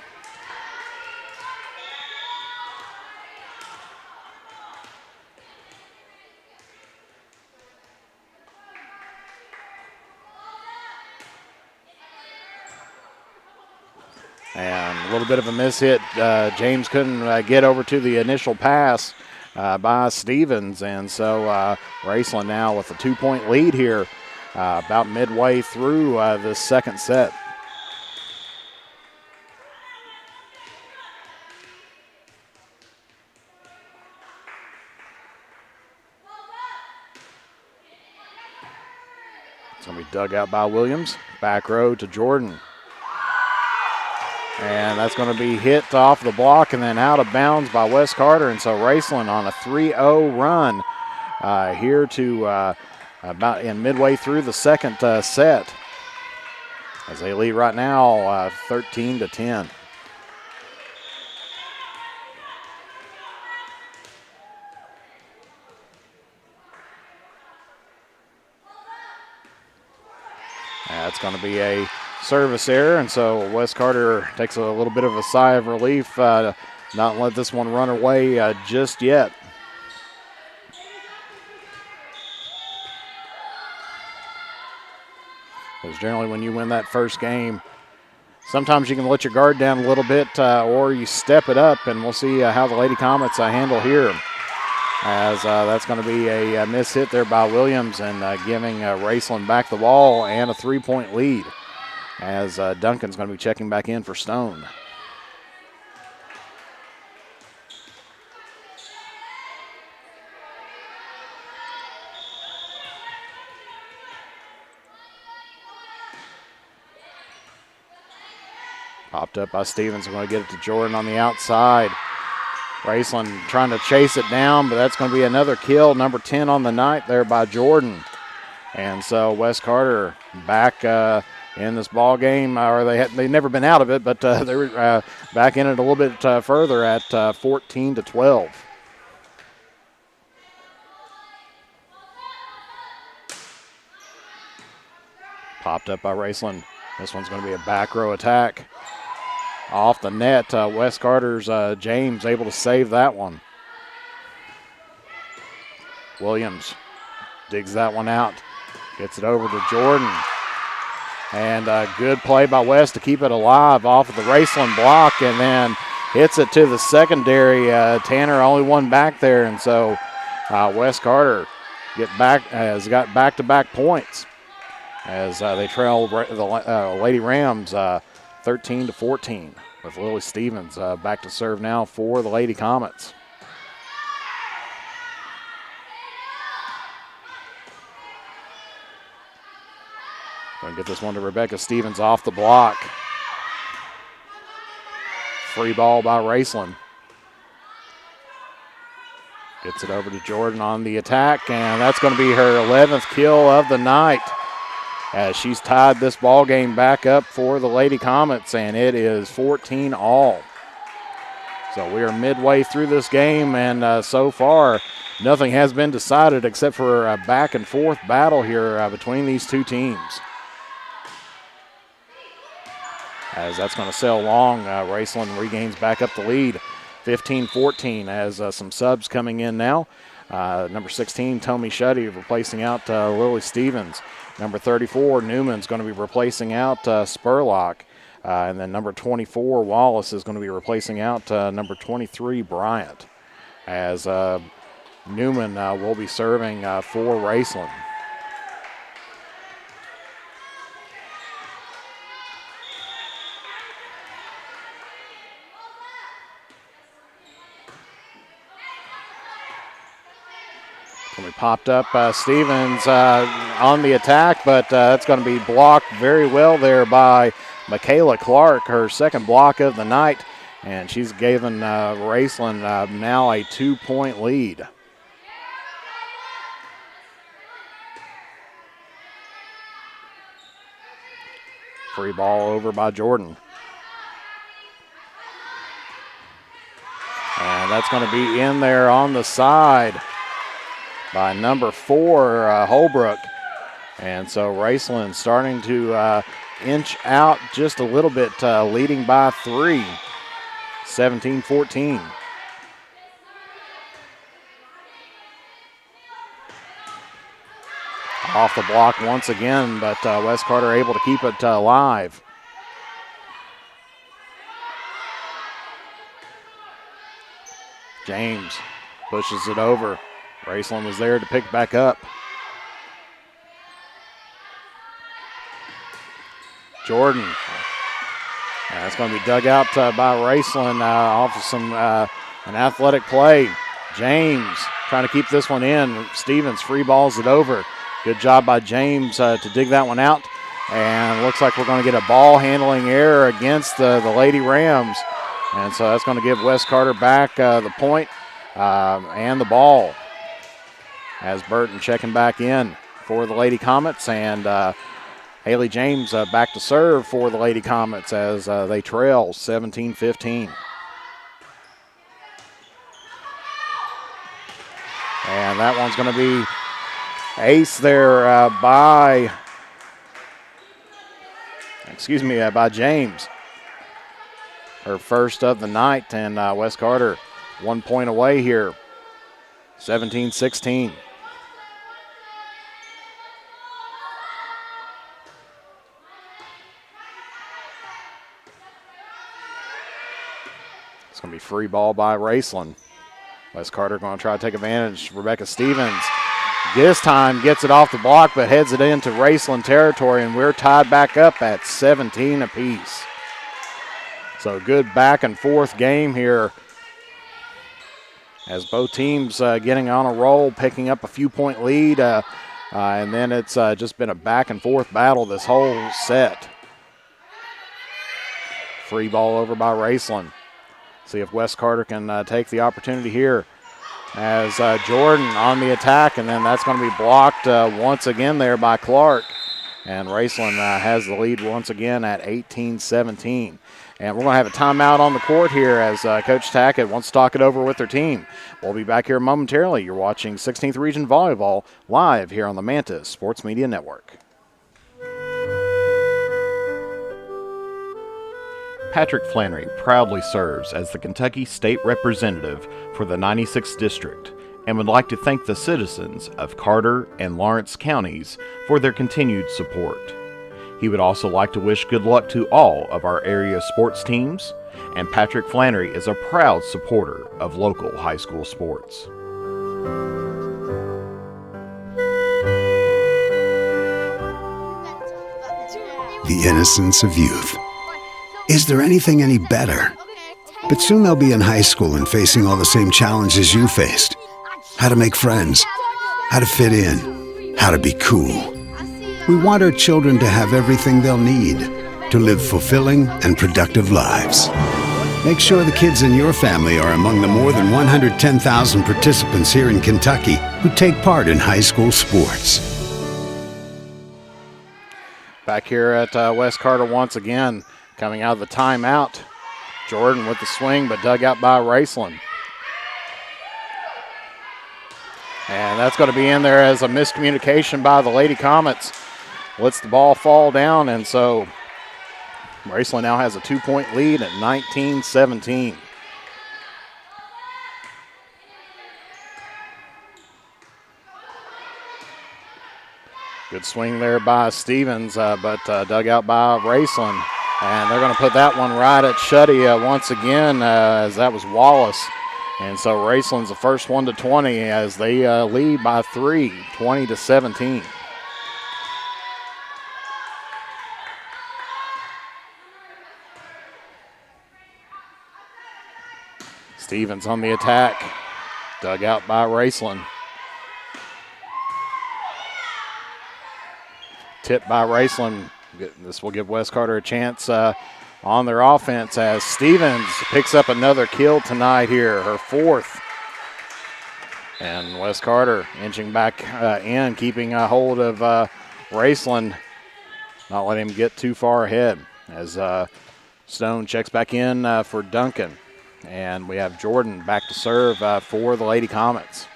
And a little bit of a miss hit. James couldn't get over to the initial pass by Stevens, and so Raceland now with a 2-point lead here. About midway through this second set. It's going to be dug out by Williams. Back row to Jordan. And that's going to be hit off the block and then out of bounds by West Carter. And so Raceland on a 3-0 run here to about in midway through the second set, as they lead right now 13 to 10. That's going to be a service error, and so West Carter takes a little bit of a sigh of relief, not let this one run away just yet. Because generally when you win that first game, sometimes you can let your guard down a little bit or you step it up, and we'll see how the Lady Comets handle here. As that's going to be a miss hit there by Williams and giving Raceland back the ball and a 3-point lead, as Duncan's going to be checking back in for Stone. Popped up by Stevens. We're going to get it to Jordan on the outside. Raceland trying to chase it down, but that's going to be another kill. Number 10 on the night there by Jordan. And so West Carter back in this ball game, or they've never been out of it, but they were back in it a little bit further at 14 to 12. Popped up by Raceland. This one's going to be a back row attack. Off the net, West Carter's James able to save that one. Williams digs that one out. Gets it over to Jordan. And a good play by West to keep it alive off of the Raceland block, and then hits it to the secondary. Tanner only one back there, and so West Carter has got back-to-back points as they trail the Lady Rams 13-14 with Lily Stevens back to serve now for the Lady Comets. Going to get this one to Rebecca Stevens off the block. Free ball by Raceland. Gets it over to Jordan on the attack, and that's going to be her 11th kill of the night as she's tied this ball game back up for the Lady Comets, and it is 14-all. So we are midway through this game, and so far nothing has been decided except for a back-and-forth battle here between these two teams. As that's going to sail long, Raceland regains back up the lead, 15-14, as some subs coming in now. Number 16, Tommy Shuddy, replacing out Lily Stevens. Number 34, Newman's going to be replacing out Spurlock. And then number 24, Wallace, is going to be replacing out number 23, Bryant. As Newman will be serving for Raceland. We popped up Stevens on the attack, but that's going to be blocked very well there by Michaela Clark, her second block of the night, and she's given Raceland now a 2-point lead. Free ball over by Jordan. And that's going to be in there on the side by number 4, Holbrook. And so Raceland starting to inch out just a little bit, leading by 3, 17-14. Off the block once again, but West Carter able to keep it alive. James pushes it over. Raceland was there to pick back up. Jordan. That's going to be dug out by Raceland off of an athletic play. James trying to keep this one in. Stevens free balls it over. Good job by James to dig that one out. And looks like we're going to get a ball handling error against the Lady Rams. And so that's going to give West Carter back the point and the ball. As Burton checking back in for the Lady Comets, and Haley James back to serve for the Lady Comets as they trail 17-15. And that one's going to be ace there by James. Her first of the night, and West Carter 1 point away here, 17-16. It's going to be free ball by Raceland. West Carter going to try to take advantage. Rebecca Stevens this time gets it off the block, but heads it into Raceland territory, and we're tied back up at 17 apiece. So good back and forth game here as both teams getting on a roll, picking up a few-point lead, and then it's just been a back and forth battle this whole set. Free ball over by Raceland. See if West Carter can take the opportunity here as Jordan on the attack, and then that's going to be blocked once again there by Clark. And Raceland has the lead once again at 18-17. And we're going to have a timeout on the court here as Coach Tackett wants to talk it over with their team. We'll be back here momentarily. You're watching 16th Region Volleyball live here on the Mantis Sports Media Network. Patrick Flannery proudly serves as the Kentucky State Representative for the 96th District and would like to thank the citizens of Carter and Lawrence counties for their continued support. He would also like to wish good luck to all of our area sports teams, and Patrick Flannery is a proud supporter of local high school sports. The innocence of youth. Is there anything any better? But soon they'll be in high school and facing all the same challenges you faced. How to make friends, how to fit in, how to be cool. We want our children to have everything they'll need to live fulfilling and productive lives. Make sure the kids in your family are among the more than 110,000 participants here in Kentucky who take part in high school sports. Back here at West Carter once again, coming out of the timeout. Jordan with the swing, but dug out by Raceland. And that's going to be in there as a miscommunication by the Lady Comets. Lets the ball fall down, and so Raceland now has a 2-point lead at 19-17. Good swing there by Stevens, but dug out by Raceland. And they're going to put that one right at Shuddy once again, as that was Wallace. And so Raceland's the first one to 20 as they lead by 3, 20-17. Stevens on the attack, dug out by Raceland. Tipped by Raceland. This will give West Carter a chance on their offense as Stevens picks up another kill tonight here, her 4th. And West Carter inching back in, keeping a hold of Raceland, not letting him get too far ahead as Stone checks back in for Duncan. And we have Jordan back to serve for the Lady Comets.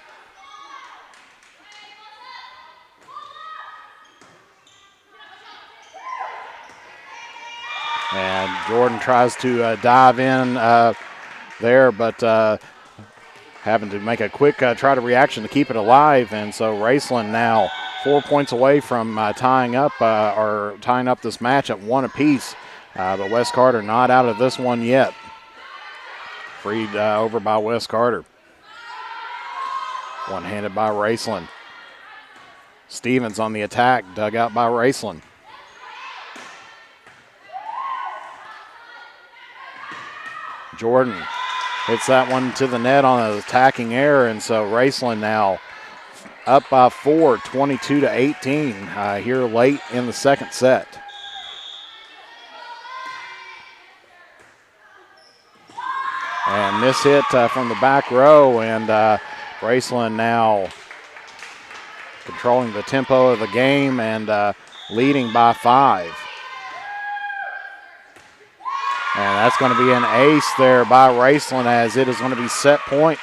And Jordan tries to dive in there, but having to make a quick try to reaction to keep it alive. And so Raceland now 4 points away from tying up this match at 1 apiece. But West Carter not out of this one yet. Freed over by West Carter. One-handed by Raceland. Stevens on the attack, dug out by Raceland. Jordan hits that one to the net on an attacking error, and so Raceland now up by 4, 22-18 here late in the second set. And this hit from the back row, and Raceland now controlling the tempo of the game and leading by 5. And that's going to be an ace there by Raceland, as it is going to be set point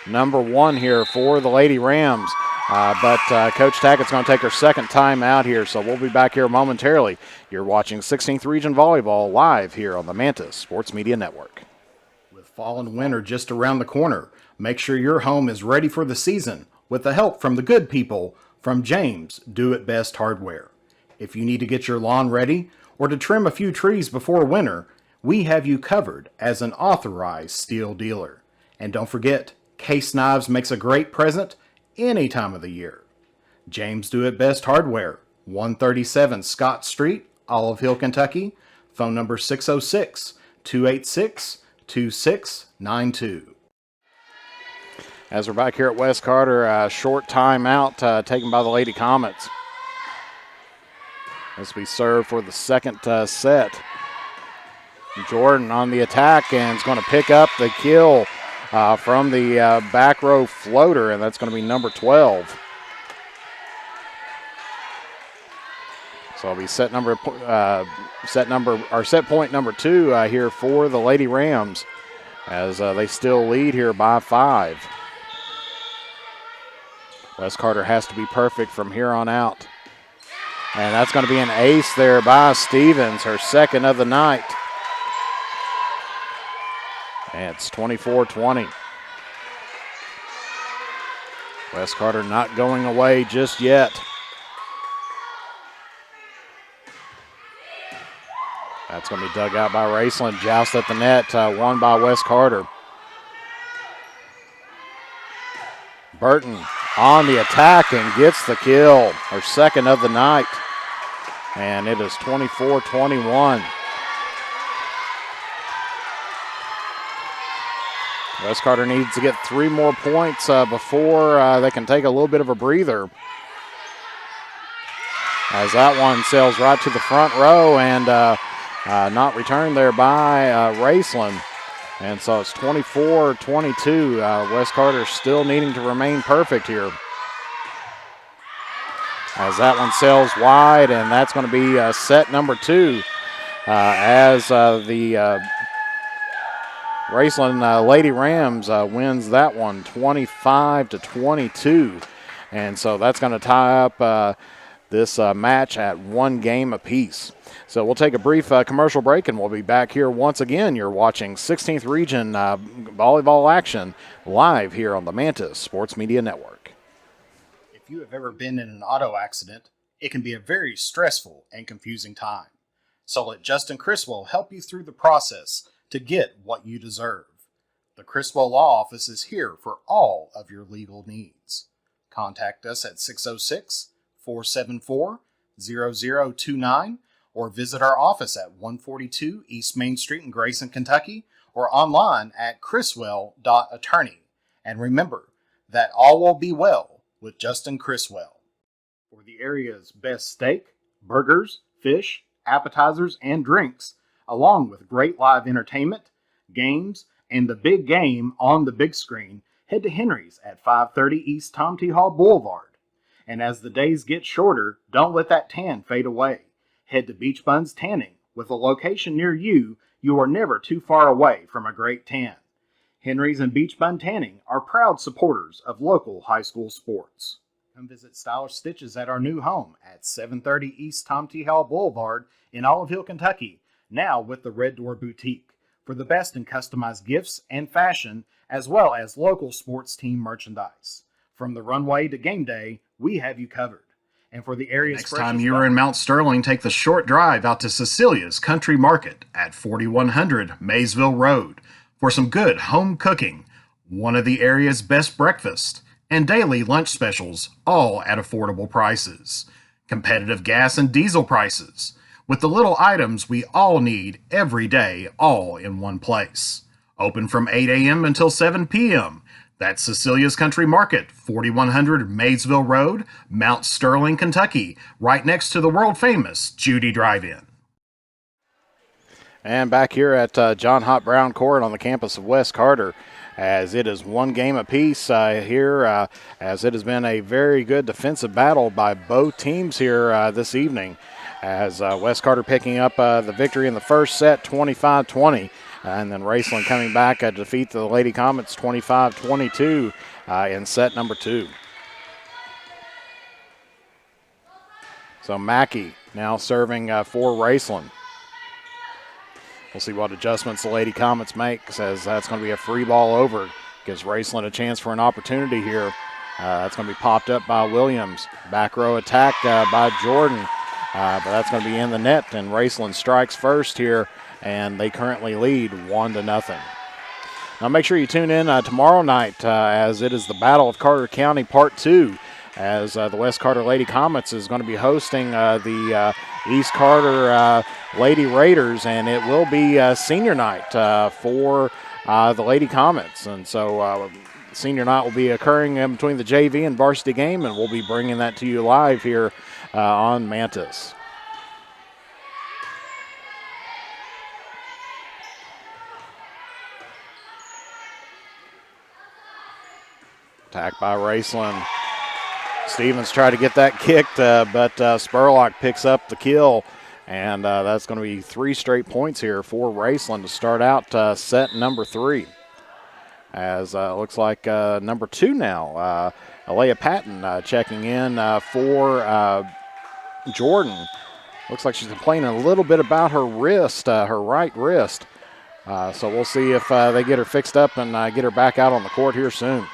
number 1 here for the Lady Rams. But Coach Tackett's going to take her second time out here, so we'll be back here momentarily. You're watching 16th Region Volleyball live here on the Mantis Sports Media Network. With fall and winter just around the corner, make sure your home is ready for the season with the help from the good people from James Do It Best Hardware. If you need to get your lawn ready or to trim a few trees before winter, we have you covered as an authorized steel dealer. And don't forget, Case Knives makes a great present any time of the year. James Do It Best Hardware, 137 Scott Street, Olive Hill, Kentucky. Phone number 606-286-2692. As we're back here at West Carter, a short timeout taken by the Lady Comets. This will be served for the second set. Jordan on the attack and is going to pick up the kill from the back row floater, and that's going to be number 12. So it'll be set point number 2 here for the Lady Rams, as they still lead here by 5. West Carter has to be perfect from here on out. And that's going to be an ace there by Stevens, her second of the night. And it's 24-20. West Carter not going away just yet. That's going to be dug out by Raceland. Joust at the net, won by West Carter. Burton on the attack and gets the kill, her second of the night. And it is 24-21. West Carter needs to get 3 more points before they can take a little bit of a breather. As that one sails right to the front row and not returned there by Raceland. And so it's 24-22. West Carter still needing to remain perfect here. As that one sails wide, and that's going to be set number 2 as the Raceland Lady Rams wins that one 25-22. And so that's going to tie up this match at 1 game apiece. So we'll take a brief commercial break, and we'll be back here once again. You're watching 16th Region volleyball action live here on the Mantis Sports Media Network. If you have ever been in an auto accident, it can be a very stressful and confusing time. So let Justin Criswell help you through the process to get what you deserve. The Criswell Law Office is here for all of your legal needs. Contact us at 606-474-0029 or visit our office at 142 East Main Street in Grayson, Kentucky, or online at criswell.attorney. And remember that all will be well with Justin Criswell. For the area's best steak, burgers, fish, appetizers, and drinks, along with great live entertainment, games, and the big game on the big screen, head to Henry's at 530 East Tom T. Hall Boulevard. And as the days get shorter, don't let that tan fade away. Head to Beach Buns Tanning. With a location near you, you are never too far away from a great tan. Henry's and Beach Bun Tanning are proud supporters of local high school sports. Come visit Stylish Stitches at our new home at 730 East Tom T. Hall Boulevard in Olive Hill, Kentucky, now with the Red Door Boutique, for the best in customized gifts and fashion, as well as local sports team merchandise. From the runway to game day, we have you covered. And for the area's next time you are in Mount Sterling, take the short drive out to Cecilia's Country Market at 4100 Maysville Road for some good home cooking, one of the area's best breakfasts, and daily lunch specials, all at affordable prices. Competitive gas and diesel prices, with the little items we all need every day, all in one place. Open from 8 a.m. until 7 p.m. That's Cecilia's Country Market, 4100 Maysville Road, Mount Sterling, Kentucky, right next to the world-famous Judy Drive-In. And back here at John Hott Brown Court on the campus of West Carter, as it is 1 game apiece here, as it has been a very good defensive battle by both teams here this evening, as West Carter picking up the victory in the first set, 25-20. And then Raceland coming back to defeat the Lady Comets 25-22 in set number 2. So Mackey now serving for Raceland. We'll see what adjustments the Lady Comets make, says that's going to be a free ball over. Gives Raceland a chance for an opportunity here. That's going to be popped up by Williams. Back row attack by Jordan, but that's going to be in the net, and Raceland strikes first here, and they currently lead 1-0. Now make sure you tune in tomorrow night as it is the Battle of Carter County Part 2, as the West Carter Lady Comets is going to be hosting the East Carter Lady Raiders, and it will be senior night for the Lady Comets. And so senior night will be occurring in between the JV and varsity game, and we'll be bringing that to you live here on Mantis. Attack by Raceland. Stevens tried to get that kicked, but Spurlock picks up the kill, and that's going to be 3 straight points here for Raceland to start out set number 3. As looks like number 2 now, Alea Patton checking in for Jordan. Looks like she's complaining a little bit about her wrist, her right wrist. So we'll see if they get her fixed up and get her back out on the court here soon.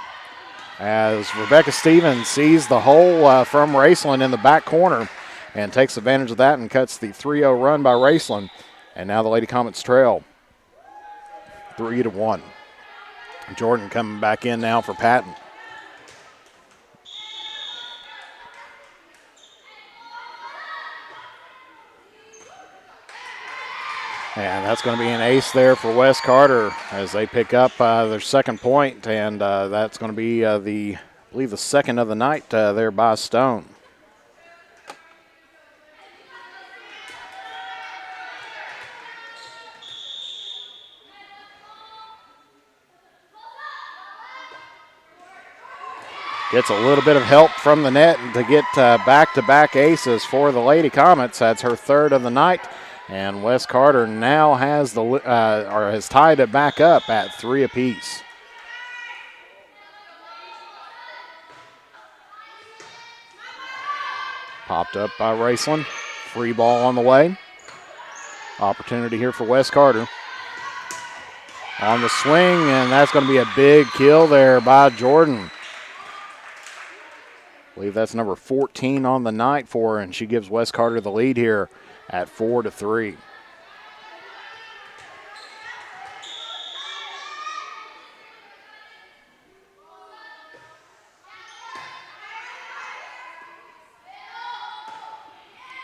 As Rebecca Stevens sees the hole from Raceland in the back corner and takes advantage of that and cuts the 3-0 run by Raceland. And now the Lady Comets trail 3-1. Jordan coming back in now for Patton. And that's going to be an ace there for West Carter as they pick up their second point, and that's going to be I believe the second of the night there by Stone. Gets a little bit of help from the net to get back-to-back aces for the Lady Comets. That's her third of the night. And West Carter now has has tied it back up at 3 apiece. Popped up by Raceland. Free ball on the way. Opportunity here for West Carter. On the swing, and that's going to be a big kill there by Jordan. I believe that's number 14 on the night for her, and she gives West Carter the lead here at 4-3.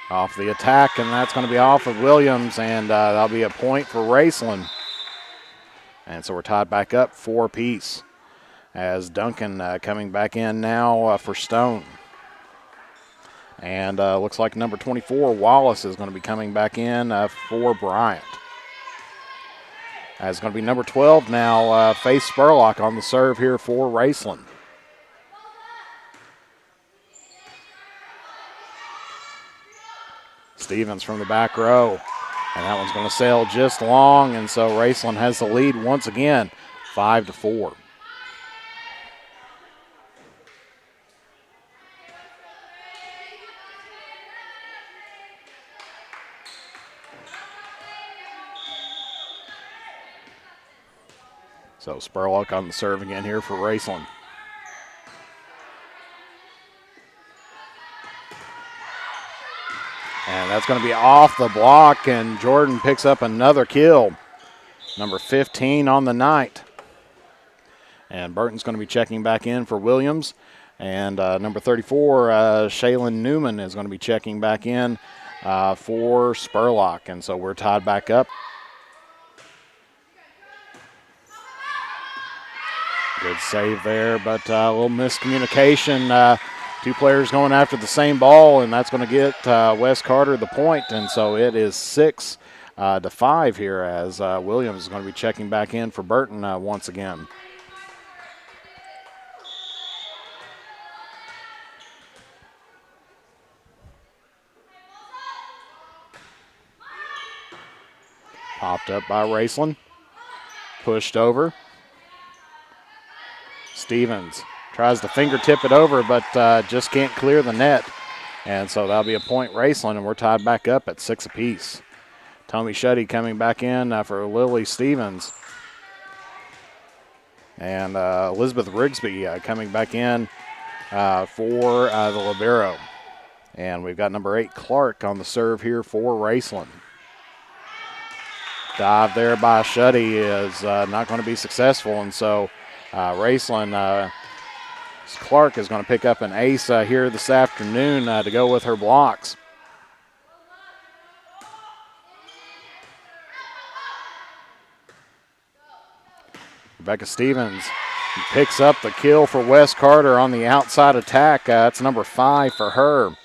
Off the attack, and that's going to be off of Williams, and that'll be a point for Raceland. And so we're tied back up 4 apiece as Duncan coming back in now for Stone. And looks like number 24, Wallace, is going to be coming back in for Bryant. It's going to be number 12 now, Faith Spurlock on the serve here for Raceland. Stevens from the back row. And that one's going to sail just long, and so Raceland has the lead once again, 5-4. So Spurlock on the serve again here for Raceland. And that's going to be off the block, and Jordan picks up another kill. Number 15 on the night. And Burton's going to be checking back in for Williams. And number 34, Shaylin Newman, is going to be checking back in for Spurlock. And so we're tied back up. Good save there, but a little miscommunication. 2 players going after the same ball, and that's going to get West Carter the point. And so it is 6-5 here as Williams is going to be checking back in for Burton once again. Popped up by Raceland. Pushed over. Stevens tries to fingertip it over, but just can't clear the net. And so that'll be a point Raceland, and we're tied back up at 6 apiece. Tommy Shuddy coming back in for Lily Stevens. And Elizabeth Rigsby coming back in for the libero. And we've got number 8, Clark, on the serve here for Raceland. Dive there by Shuddy is not going to be successful, and so Raceland, Clark is going to pick up an ace here this afternoon to go with her blocks. Rebecca Stevens picks up the kill for West Carter on the outside attack. That's number 5 for her.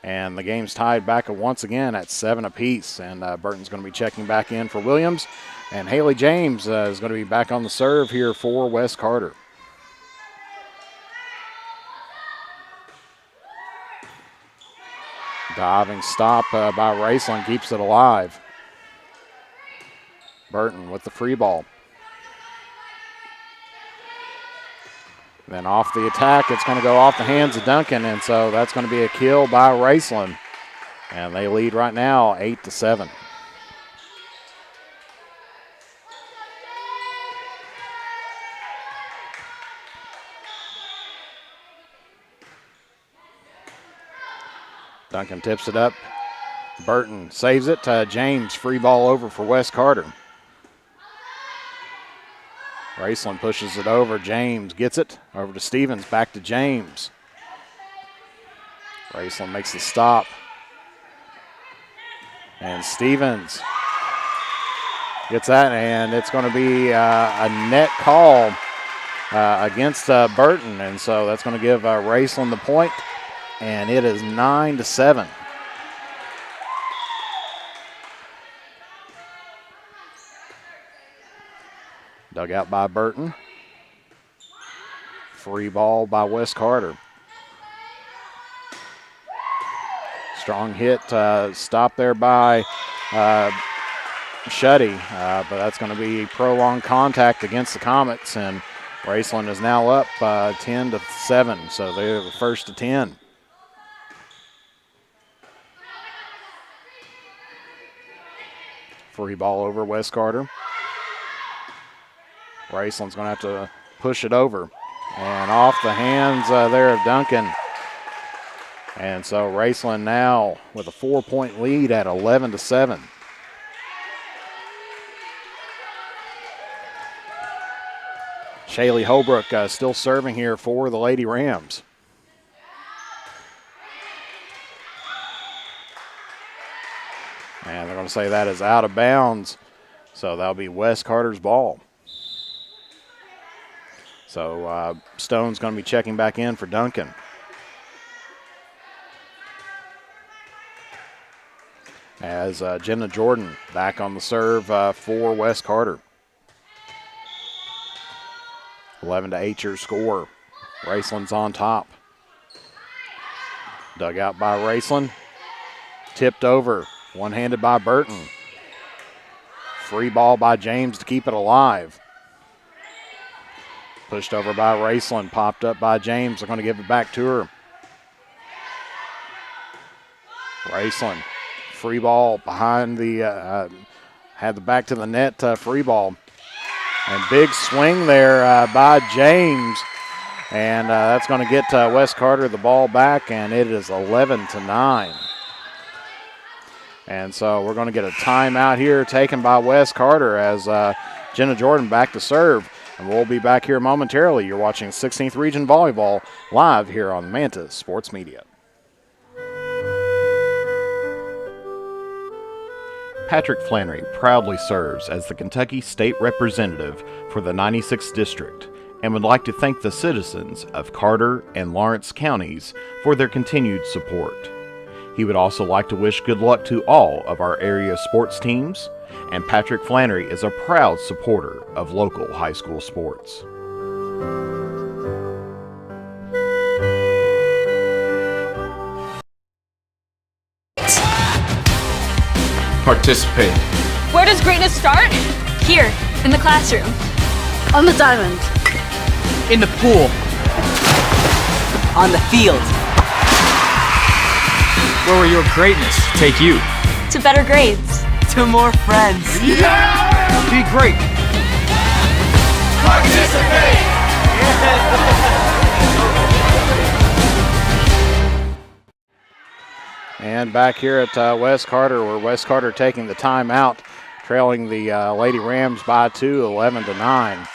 And the game's tied back once again at 7 apiece. And Burton's going to be checking back in for Williams. And Haley James is going to be back on the serve here for West Carter. Diving stop by Raceland keeps it alive. Burton with the free ball. Then off the attack, it's going to go off the hands of Duncan, and so that's going to be a kill by Raceland. And they lead right now 8-7. Duncan tips it up. Burton saves it. James, free ball over for Wes Carter. Raceland pushes it over. James gets it. Over to Stevens. Back to James. Raceland makes the stop. And Stevens gets that, and it's going to be a net call against Burton. And so that's going to give Raceland the point, and it is 9-7. Dug out by Burton. Free ball by Wes Carter. Strong hit, stop there by Shuddy, but that's going to be prolonged contact against the Comets, and Raceland is now up 10-7, so they're the first to 10. Free ball over Wes Carter. Raceland's going to have to push it over. And off the hands there of Duncan. And so Raceland now with a 4-point lead at 11-7. Shaylee Holbrook still serving here for the Lady Rams. And they're going to say that is out of bounds. So that'll be Wes Carter's ball. So Stone's going to be checking back in for Duncan. As Jenna Jordan back on the serve for Wes Carter. 11-8 your score. Raceland's on top. Dug out by Raceland. Tipped over. One-handed by Burton. Free ball by James to keep it alive. Pushed over by Raceland, popped up by James. They're going to give it back to her. Raceland, free ball behind the, had the back to the net free ball. And big swing there by James. And that's going to get Wes Carter the ball back, and it is 11-9. And so we're going to get a timeout here taken by Wes Carter as Jenna Jordan back to serve. And we'll be back here momentarily. You're watching 16th Region Volleyball live here on Mantis Sports Media. Patrick Flannery proudly serves as the Kentucky State Representative for the 96th District and would like to thank the citizens of Carter and Lawrence counties for their continued support. He would also like to wish good luck to all of our area sports teams, and Patrick Flannery is a proud supporter of local high school sports. Participate. Where does greatness start? Here, in the classroom. On the diamond. In the pool. On the field. Where will your greatness take you? To better grades. To more friends. Yeah! Be great. Participate! And back here at Wes Carter, where Wes Carter taking the timeout, trailing the Lady Rams by 2, 11-9. And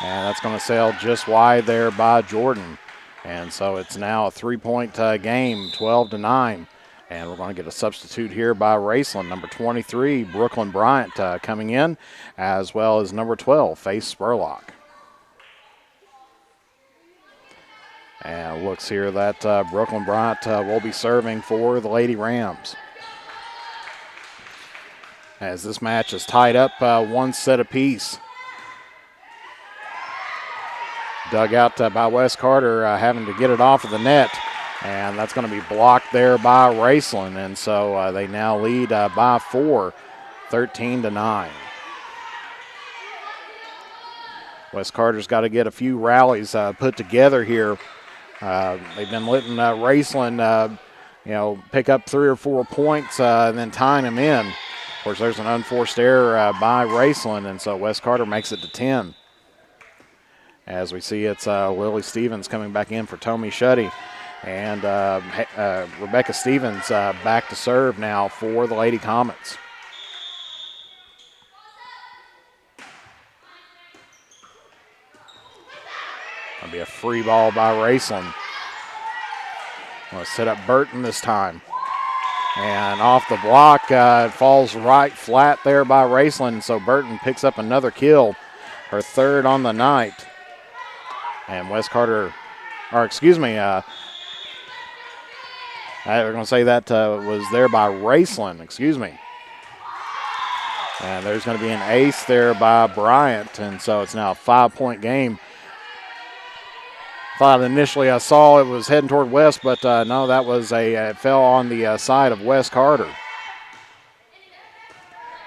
that's going to sail just wide there by Jordan. And so it's now a 3-point game, 12-9. And we're going to get a substitute here by Raceland. Number 23, Brooklyn Bryant coming in, as well as number 12, Faith Spurlock. And looks here that Brooklyn Bryant will be serving for the Lady Rams. As this match is tied up one set apiece. Dug out by Wes Carter, having to get it off of the net. And that's going to be blocked there by Raceland. And so they now lead by 4, 13-9. Wes Carter's got to get a few rallies put together here. They've been letting Raceland, pick up 3 or 4 points and then tying them in. Of course, there's an unforced error by Raceland, and so Wes Carter makes it to 10. As we see, it's Lily Stevens coming back in for Tommy Shuddy. And Rebecca Stevens back to serve now for the Lady Comets. Going to be a free ball by Raceland. Going to set up Burton this time. And off the block, it falls right flat there by Raceland. So Burton picks up another kill, her third on the night. And West Carter, or excuse me, I was going to say that was there by Raceland, excuse me. And there's going to be an ace there by Bryant. And so it's now a 5-point game. Thought initially I saw it was heading toward West, but no, that was it fell on the side of West Carter.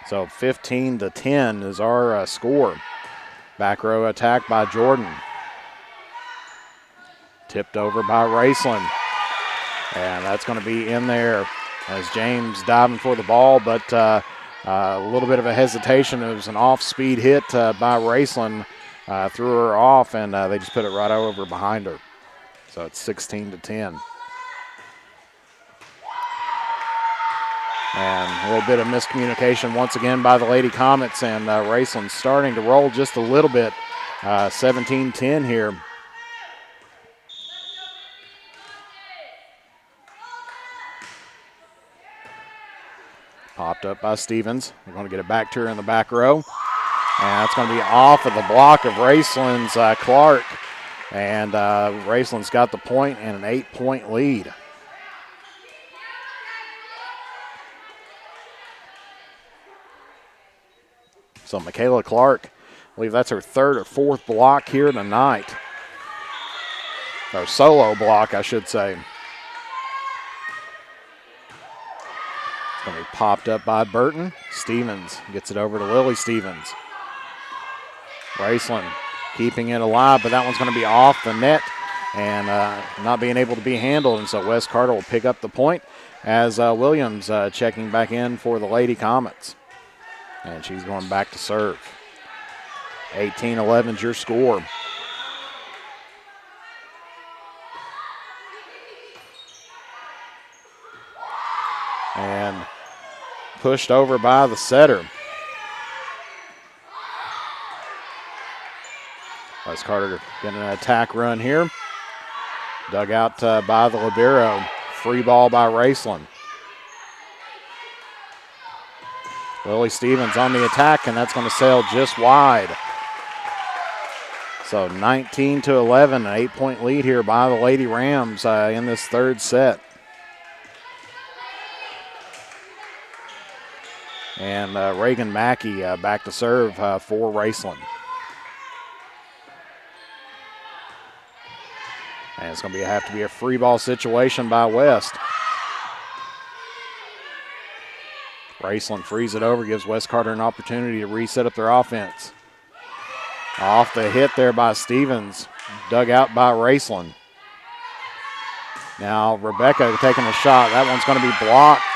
So 15-10 is our score. Back row attack by Jordan. Tipped over by Raceland. And that's going to be in there as James diving for the ball, but a little bit of a hesitation. It was an off-speed hit by Raceland. Threw her off, and they just put it right over behind her. So it's 16-10. And a little bit of miscommunication once again by the Lady Comets, and Raceland starting to roll just a little bit. 17-10 here. Popped up by Stevens. They're going to get it back to her in the back row. And that's going to be off of the block of Raceland's Clark. And Raceland's got the point and an 8-point lead. So Michaela Clark, I believe that's her third or fourth block here tonight. Or solo block, I should say. It's going to be popped up by Burton. Stevens gets it over to Lily Stevens. Raceland keeping it alive, but that one's going to be off the net and not being able to be handled. And so West Carter will pick up the point as Williams checking back in for the Lady Comets. And she's going back to serve. 18-11 is your score. And pushed over by the setter. West Carter getting an attack run here. Dug out by the libero. Free ball by Raceland. Lily Stevens on the attack, and that's going to sail just wide. So 19-11, an 8-point lead here by the Lady Rams in this third set. And Reagan Mackey back to serve for Raceland. And it's going to have to be a free ball situation by West. Raceland frees it over, gives West Carter an opportunity to reset up their offense. Off the hit there by Stevens, dug out by Raceland. Now Rebecca taking a shot. That one's going to be blocked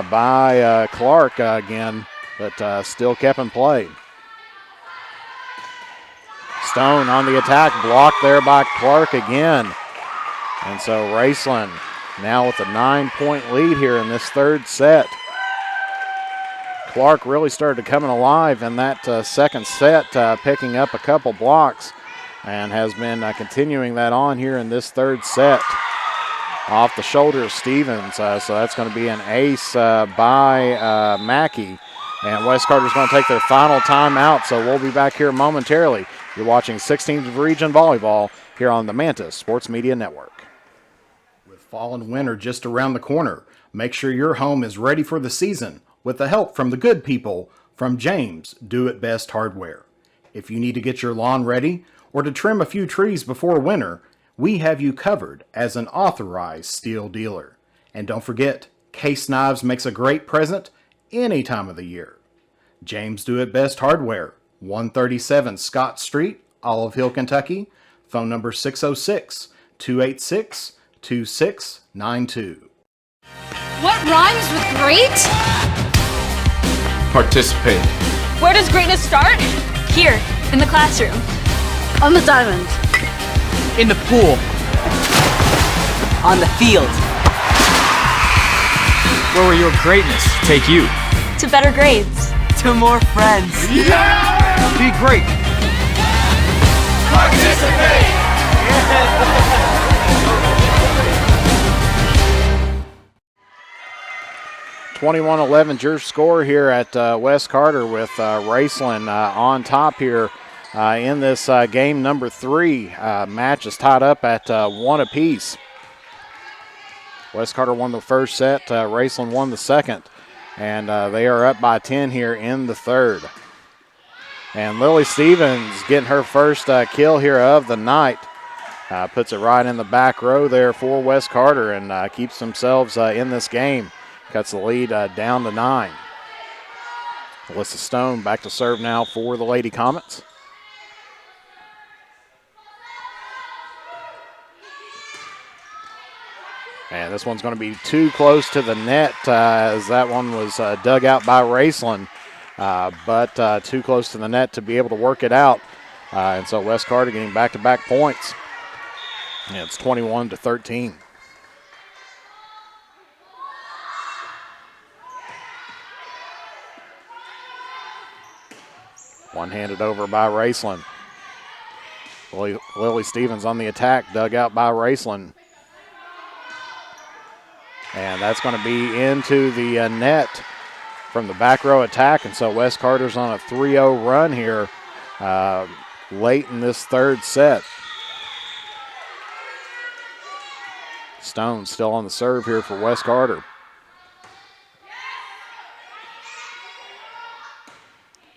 by Clark again, but still kept in play. Stone on the attack, blocked there by Clark again. And so Raceland now with a 9-point lead here in this third set. Clark really started coming alive in that second set, picking up a couple blocks, and has been continuing that on here in this third set. Off the shoulder of Stevens, so that's going to be an ace by Mackey. And West Carter's going to take their final timeout, so we'll be back here momentarily. You're watching 16th Region Volleyball here on the Mantis Sports Media Network. With fall and winter just around the corner, make sure your home is ready for the season with the help from the good people from James Do It Best Hardware. If you need to get your lawn ready or to trim a few trees before winter, we have you covered as an authorized steel dealer. And don't forget, Case Knives makes a great present any time of the year. James Do It Best Hardware, 137 Scott Street, Olive Hill, Kentucky. Phone number 606-286-2692. What rhymes with great? Participate. Where does greatness start? Here, in the classroom. On the diamond. In the pool. On the field. Where will your greatness take you? To better grades. To more friends. Be great. Participate! 21-11 your score here at West Carter with Raceland on top here in this game number 3. Match is tied up at 1 apiece. West Carter won the first set, Raceland won the second, and they are up by 10 here in the third. And Lily Stevens getting her first kill here of the night. Puts it right in the back row there for West Carter and keeps themselves in this game. Cuts the lead down to 9. Alyssa Stone back to serve now for the Lady Comets. And this one's going to be too close to the net as that one was dug out by Raceland, but too close to the net to be able to work it out. And so West Carter getting back-to-back points. And it's 21-13. One-handed over by Raceland. Lily Stevens on the attack, dug out by Raceland. And that's going to be into the net from the back row attack. And so West Carter's on a 3-0 run here late in this third set. Stone still on the serve here for West Carter.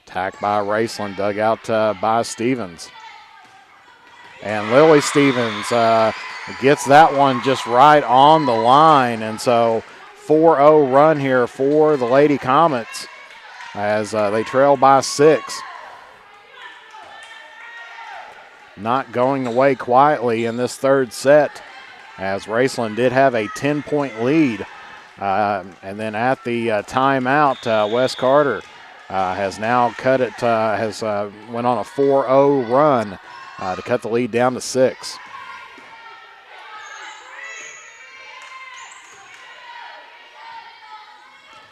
Attack by Raceland, dug out by Stevens. And Lily Stevens gets that one just right on the line. And so 4-0 run here for the Lady Comets as they trail by 6. Not going away quietly in this third set as Raceland did have a 10-point lead. And then at the timeout, West Carter has now cut it, went on a 4-0 run to cut the lead down to 6.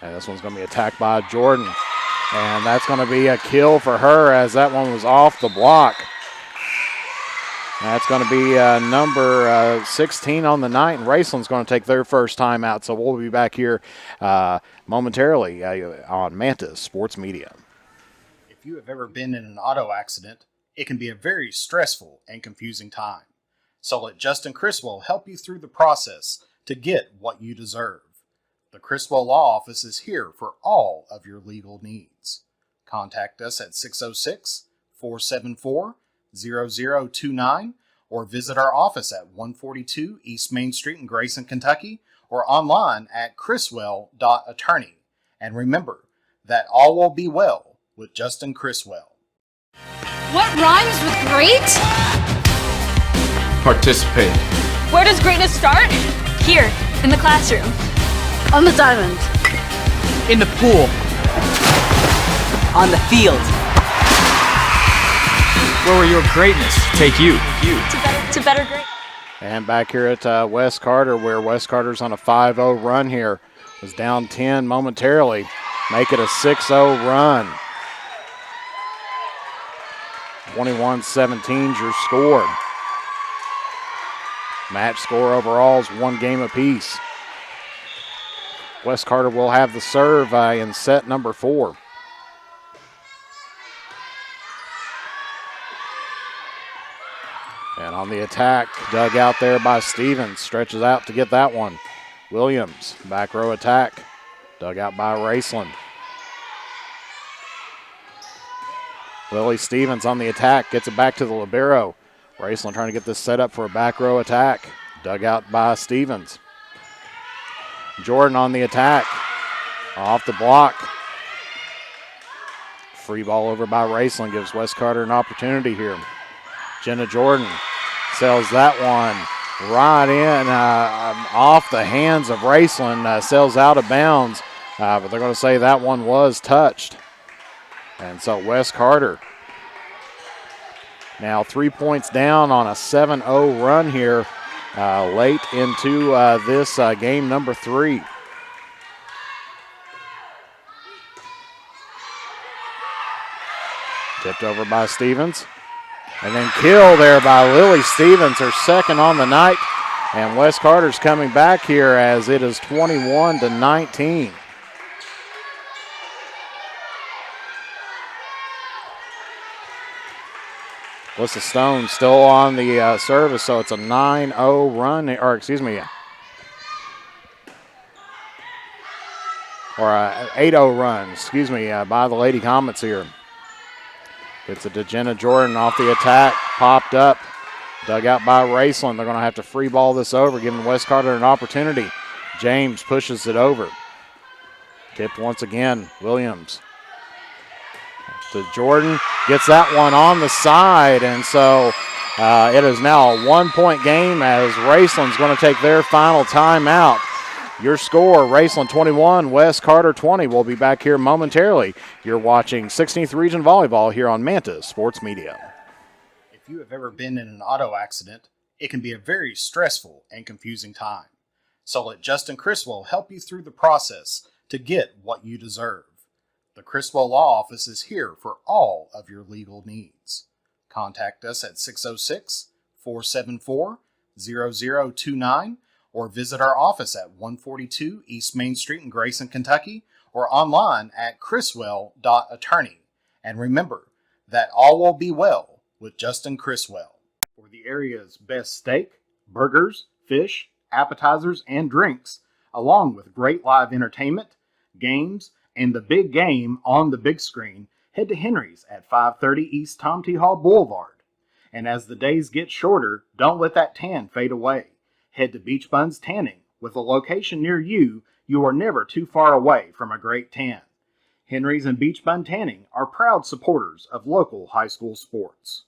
And this one's going to be attacked by Jordan. And that's going to be a kill for her as that one was off the block. That's going to be number 16 on the night, and Raceland's going to take their first time out. So we'll be back here momentarily on Mantis Sports Media. If you have ever been in an auto accident, it can be a very stressful and confusing time. So let Justin Criswell help you through the process to get what you deserve. The Criswell Law Office is here for all of your legal needs. Contact us at 606-474-0029 or visit our office at 142 East Main Street in Grayson, Kentucky, or online at criswell.attorney. And remember that all will be well with Justin Criswell. What rhymes with great? Participate. Where does greatness start? Here, in the classroom. On the diamond. In the pool. On the field. Where will your greatness take you? To better grades. And back here at West Carter, where West Carter's on a 5-0 run here. Was down 10 momentarily. Make it a 6-0 run. 21-17 your score. Match score overall is 1 game apiece. West Carter will have the serve in set number 4. And on the attack, dug out there by Stevens. Stretches out to get that one. Williams, back row attack. Dug out by Raceland. Lily Stevens on the attack, gets it back to the libero. Raceland trying to get this set up for a back row attack. Dug out by Stevens. Jordan on the attack. Off the block. Free ball over by Raceland gives West Carter an opportunity here. Jenna Jordan sells that one right in off the hands of Raceland. Sails out of bounds, but they're going to say that one was touched. And so West Carter now 3 points down on a 7-0 run here late into this game number 3. Tipped over by Stevens. And then kill there by Lily Stevens, her second on the night. And Wes Carter's coming back here as it is 21-19. Alyssa Stone still on the service, so it's a 9-0 run, or excuse me, or a 8-0 run, excuse me, by the Lady Comets here. It's a Jenna Jordan off the attack, popped up, dug out by Raceland. They're going to have to free ball this over, giving Wes Carter an opportunity. James pushes it over. Tipped once again, Williams. To Jordan, gets that one on the side, and so it is now a 1-point game as Raceland's going to take their final timeout. Your score, Raceland 21, Wes Carter 20. We'll be back here momentarily. You're watching 16th Region Volleyball here on Manta Sports Media. If you have ever been in an auto accident, it can be a very stressful and confusing time. So let Justin Criswell help you through the process to get what you deserve. The Criswell Law Office is here for all of your legal needs. Contact us at 606-474-0029 or visit our office at 142 East Main Street in Grayson, Kentucky, or online at criswell.attorney. And remember that all will be well with Justin Criswell. For the area's best steak, burgers, fish, appetizers, and drinks, along with great live entertainment, games, and the big game on the big screen, head to Henry's at 530 East Tom T. Hall Boulevard. And as the days get shorter, don't let that tan fade away. Head to Beach Buns Tanning. With a location near you, you are never too far away from a great tan. Henry's and Beach Bun Tanning are proud supporters of local high school sports.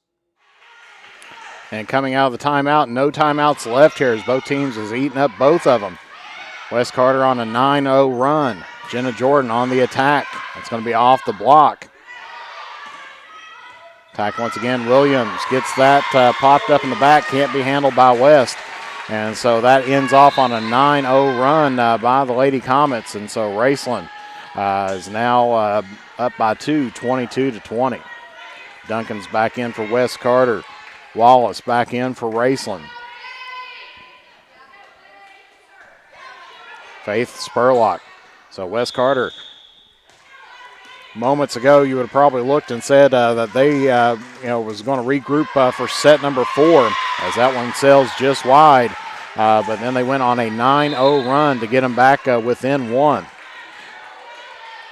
And coming out of the timeout, no timeouts left here as both teams has eaten up both of them. Wes Carter on a 9-0 run. Jenna Jordan on the attack. It's going to be off the block. Attack once again. Williams gets that popped up in the back. Can't be handled by West. And so that ends off on a 9-0 run by the Lady Comets. And so Raceland is now up by 2, 22-20. Duncan's back in for Wes Carter. Wallace back in for Raceland. Faith Spurlock. So Wes Carter, moments ago, you would have probably looked and said that they was going to regroup for set number 4 as that one sails just wide. But then they went on a 9-0 run to get them back within 1.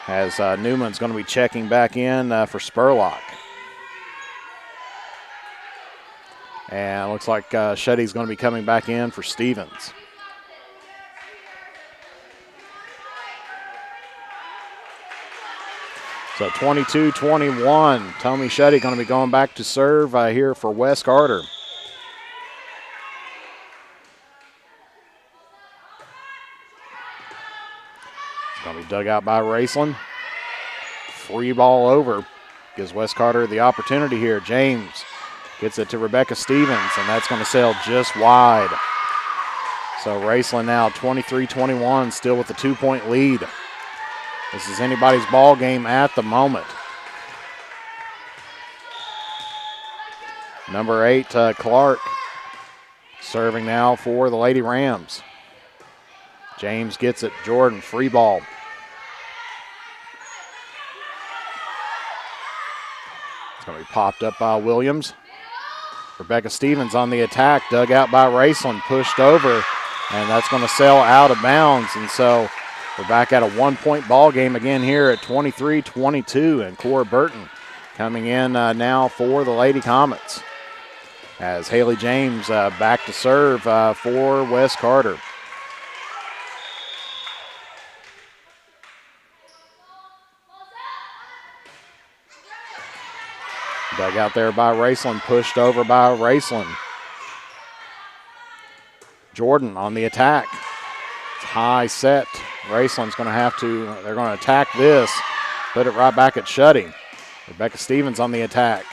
As Newman's going to be checking back in for Spurlock. And it looks like Shetty's going to be coming back in for Stevens. So 22-21, Tommy Shetty going to be going back to serve here for Wes Carter. It's going to be dug out by Raceland. Free ball over. Gives Wes Carter the opportunity here. James gets it to Rebecca Stevens, and that's going to sail just wide. So Raceland now 23-21, still with the 2-point lead. This is anybody's ball game at the moment. Number 8, Clark, serving now for the Lady Rams. James gets it. Jordan, free ball. It's going to be popped up by Williams. Rebecca Stevens on the attack, dug out by Raceland, pushed over, and that's going to sail out of bounds. And so we're back at a 1-point ball game again here at 23-22, and Cora Burton coming in now for the Lady Comets as Haley James back to serve for Wes Carter. Dug out there by Raceland, pushed over by Raceland. Jordan on the attack. It's high set. Raceland's going to have to, they're going to attack this, put it right back at Shetty. Rebecca Stevens on the attack.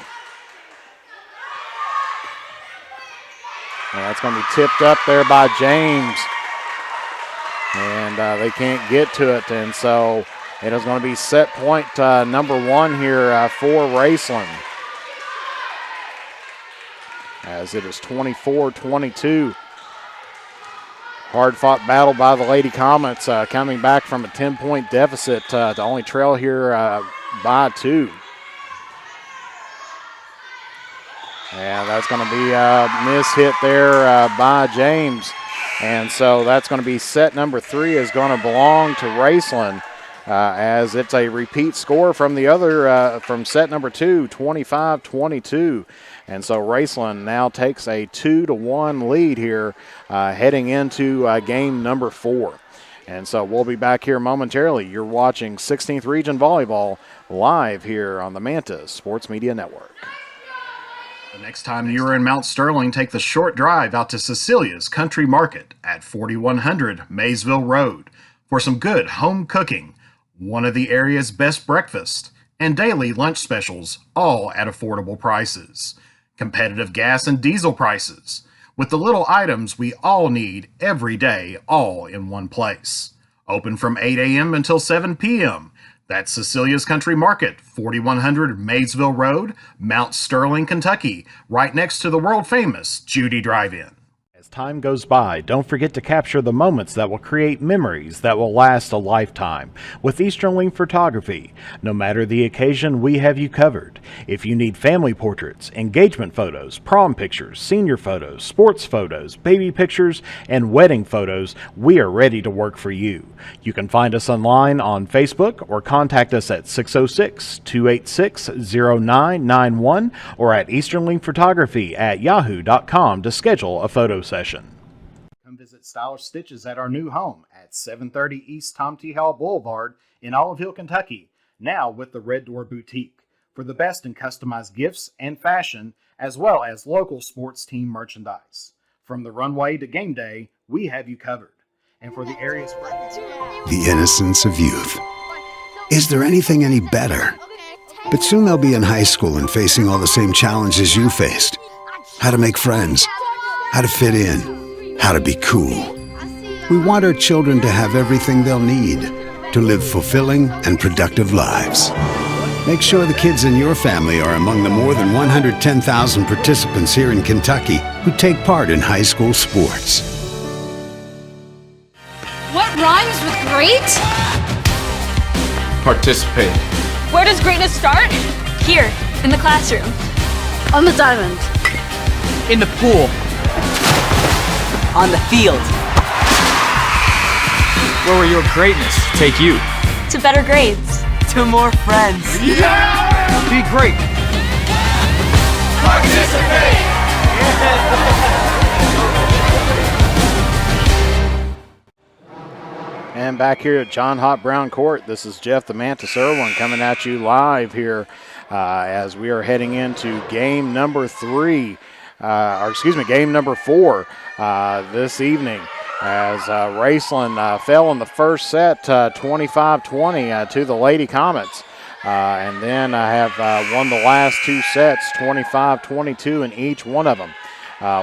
And that's going to be tipped up there by James. And they can't get to it. And so it is going to be set point number 1 here for Raceland. As it is 24-22. Hard-fought battle by the Lady Comets, coming back from a 10-point deficit to only trail here by 2. And that's going to be a miss hit there by James. And so that's going to be set number 3 is going to belong to Raceland, as it's a repeat score from the other, from set number 2, 25-22. And so Raceland now takes a 2-1 lead here heading into game number 4. And so we'll be back here momentarily. You're watching 16th Region Volleyball live here on the Manta Sports Media Network. The next time you're in Mount Sterling, take the short drive out to Cecilia's Country Market at 4100 Maysville Road for some good home cooking, one of the area's best breakfasts, and daily lunch specials, all at affordable prices. Competitive gas and diesel prices, with the little items we all need every day, all in one place. Open from 8 a.m. until 7 p.m. That's Cecilia's Country Market, 4100 Maysville Road, Mount Sterling, Kentucky, right next to the world-famous Judy Drive-In. As time goes by, don't forget to capture the moments that will create memories that will last a lifetime with Easternling Photography. No matter the occasion, we have you covered. If you need family portraits, engagement photos, prom pictures, senior photos, sports photos, baby pictures, and wedding photos, we are ready to work for you. You can find us online on Facebook or contact us at 606-286-0991 or at easternlingphotography@yahoo.com to schedule a photo session. Come visit Stylish Stitches at our new home at 730 East Tom T. Hall Boulevard in Olive Hill, Kentucky, now with the Red Door Boutique, for the best in customized gifts and fashion, as well as local sports team merchandise. From the runway to game day, we have you covered. And for the area's The innocence of youth. Is there anything any better? But soon they'll be in high school and facing all the same challenges you faced. How to make friends, how to fit in, how to be cool. We want our children to have everything they'll need to live fulfilling and productive lives. Make sure the kids in your family are among the more than 110,000 participants here in Kentucky who take part in high school sports. What rhymes with great? Participate. Where does greatness start? Here, in the classroom. On the diamond. In the pool. On the field. Where will your greatness take you? To better grades. To more friends. Be great. Participate! And back here at John Hott Brown Court, this is Jeff the Mantis Irwin coming at you live here as we are heading into game number 3, game number 4 this evening, as Raceland fell in the first set 25-20 to the Lady Comets. And then I have won the last 2 sets 25-22 in each one of them.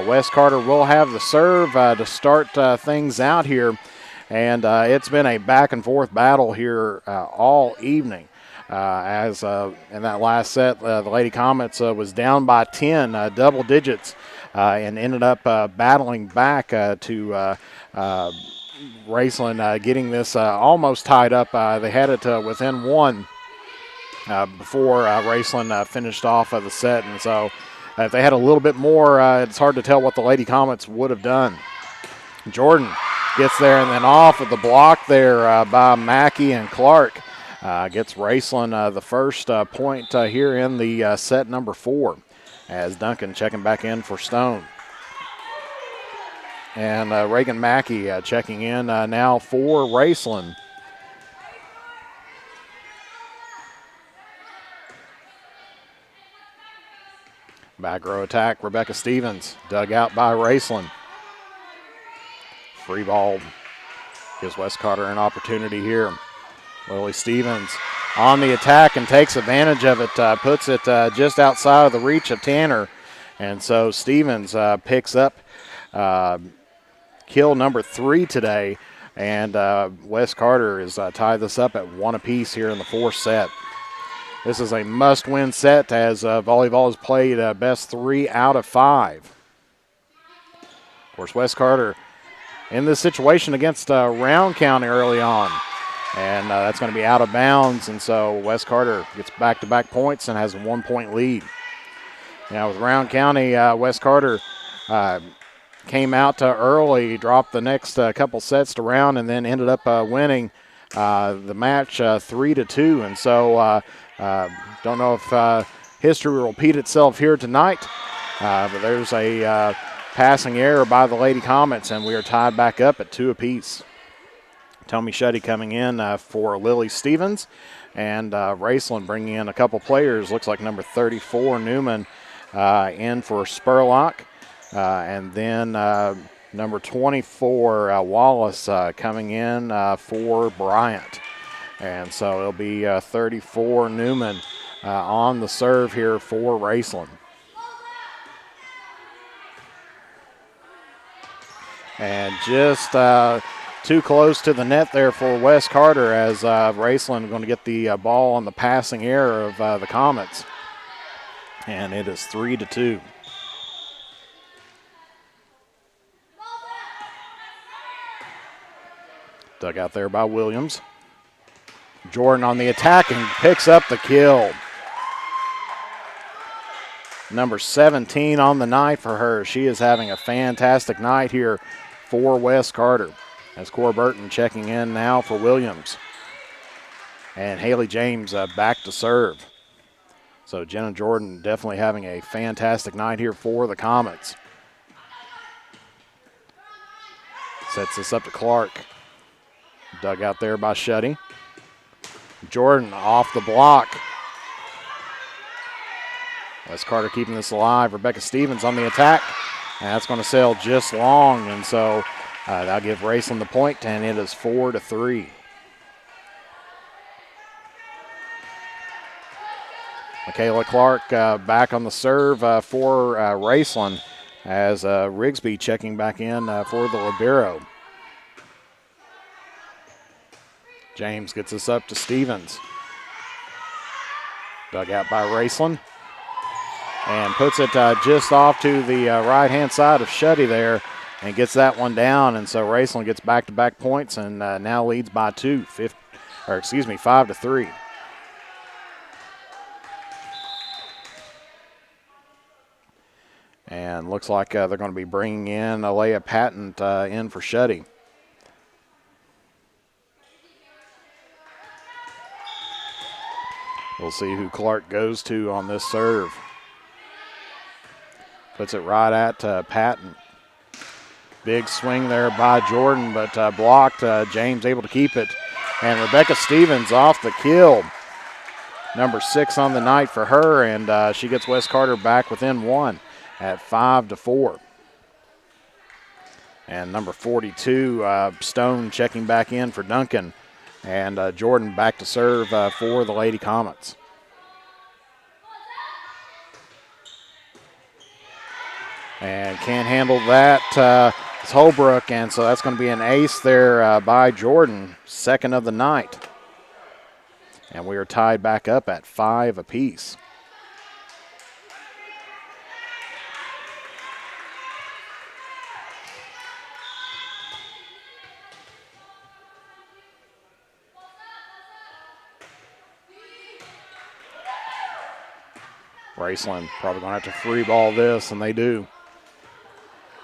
Wes Carter will have the serve to start things out here. And it's been a back-and-forth battle here all evening. As in that last set, the Lady Comets was down by 10, double digits, and ended up battling back to Raceland, getting this almost tied up. They had it within 1 before Raceland finished off the set. And so if they had a little bit more, it's hard to tell what the Lady Comets would have done. Jordan gets there and then off of the block there by Mackey and Clark. Gets Raceland the first point here in the set number 4, as Duncan checking back in for Stone. And Reagan Mackey checking in now for Raceland. Back row attack, Rebecca Stevens, dug out by Raceland. Free ball gives Wes Carter an opportunity here. Lily Stevens on the attack and takes advantage of it, puts it just outside of the reach of Tanner. And so Stevens picks up kill number 3 today, and West Carter is tied this up at 1 apiece here in the 4th set. This is a must-win set as volleyball has played best 3 out of 5. Of course, West Carter in this situation against Round County early on, and that's going to be out of bounds, and so West Carter gets back-to-back points and has a 1-point lead. Now with Round County, West Carter came out early, dropped the next couple sets to Round, and then ended up winning the match 3-2. And so don't know if history will repeat itself here tonight, but there's a passing error by the Lady Comets, and we are tied back up at 2 apiece. Tommy Shetty coming in for Lily Stevens, and Raceland bringing in a couple players. Looks like number 34, Newman, in for Spurlock. And then number 24, Wallace, coming in for Bryant. And so it'll be 34, Newman, on the serve here for Raceland. And just too close to the net there for West Carter, as Raceland going to get the ball on the passing error of the Comets. And it is 3-2. Dug out there by Williams. Jordan on the attack and picks up the kill. Number 17 on the night for her. She is having a fantastic night here for West Carter. As Cora Burton checking in now for Williams. And Haley James back to serve. So Jenna Jordan definitely having a fantastic night here for the Comets. Sets this up to Clark. Dug out there by Shetty. Jordan off the block. West Carter keeping this alive. Rebecca Stevens on the attack. And that's going to sail just long. And so that'll give Raceland the point, and it is 4-3. Michaela Clark back on the serve for Raceland, as Rigsby checking back in for the libero. James gets us up to Stevens. Dug out by Raceland. And puts it just off to the right-hand side of Shetty there and gets that one down. And so Raceland gets back-to-back points and now leads by 5-3. And looks like they're going to be bringing in Alea Patton in for Shetty. We'll see who Clark goes to on this serve. Puts it right at Patton. Big swing there by Jordan, but blocked. James able to keep it. And Rebecca Stevens off the kill. Number 6 on the night for her, and she gets West Carter back within 1 at 5-4. And number 42, Stone checking back in for Duncan. And Jordan back to serve for the Lady Comets. And can't handle that. It's Holbrook, and so that's going to be an ace there by Jordan, second of the night. And we are tied back up at 5 apiece. Raceland probably going to have to free ball this, and they do.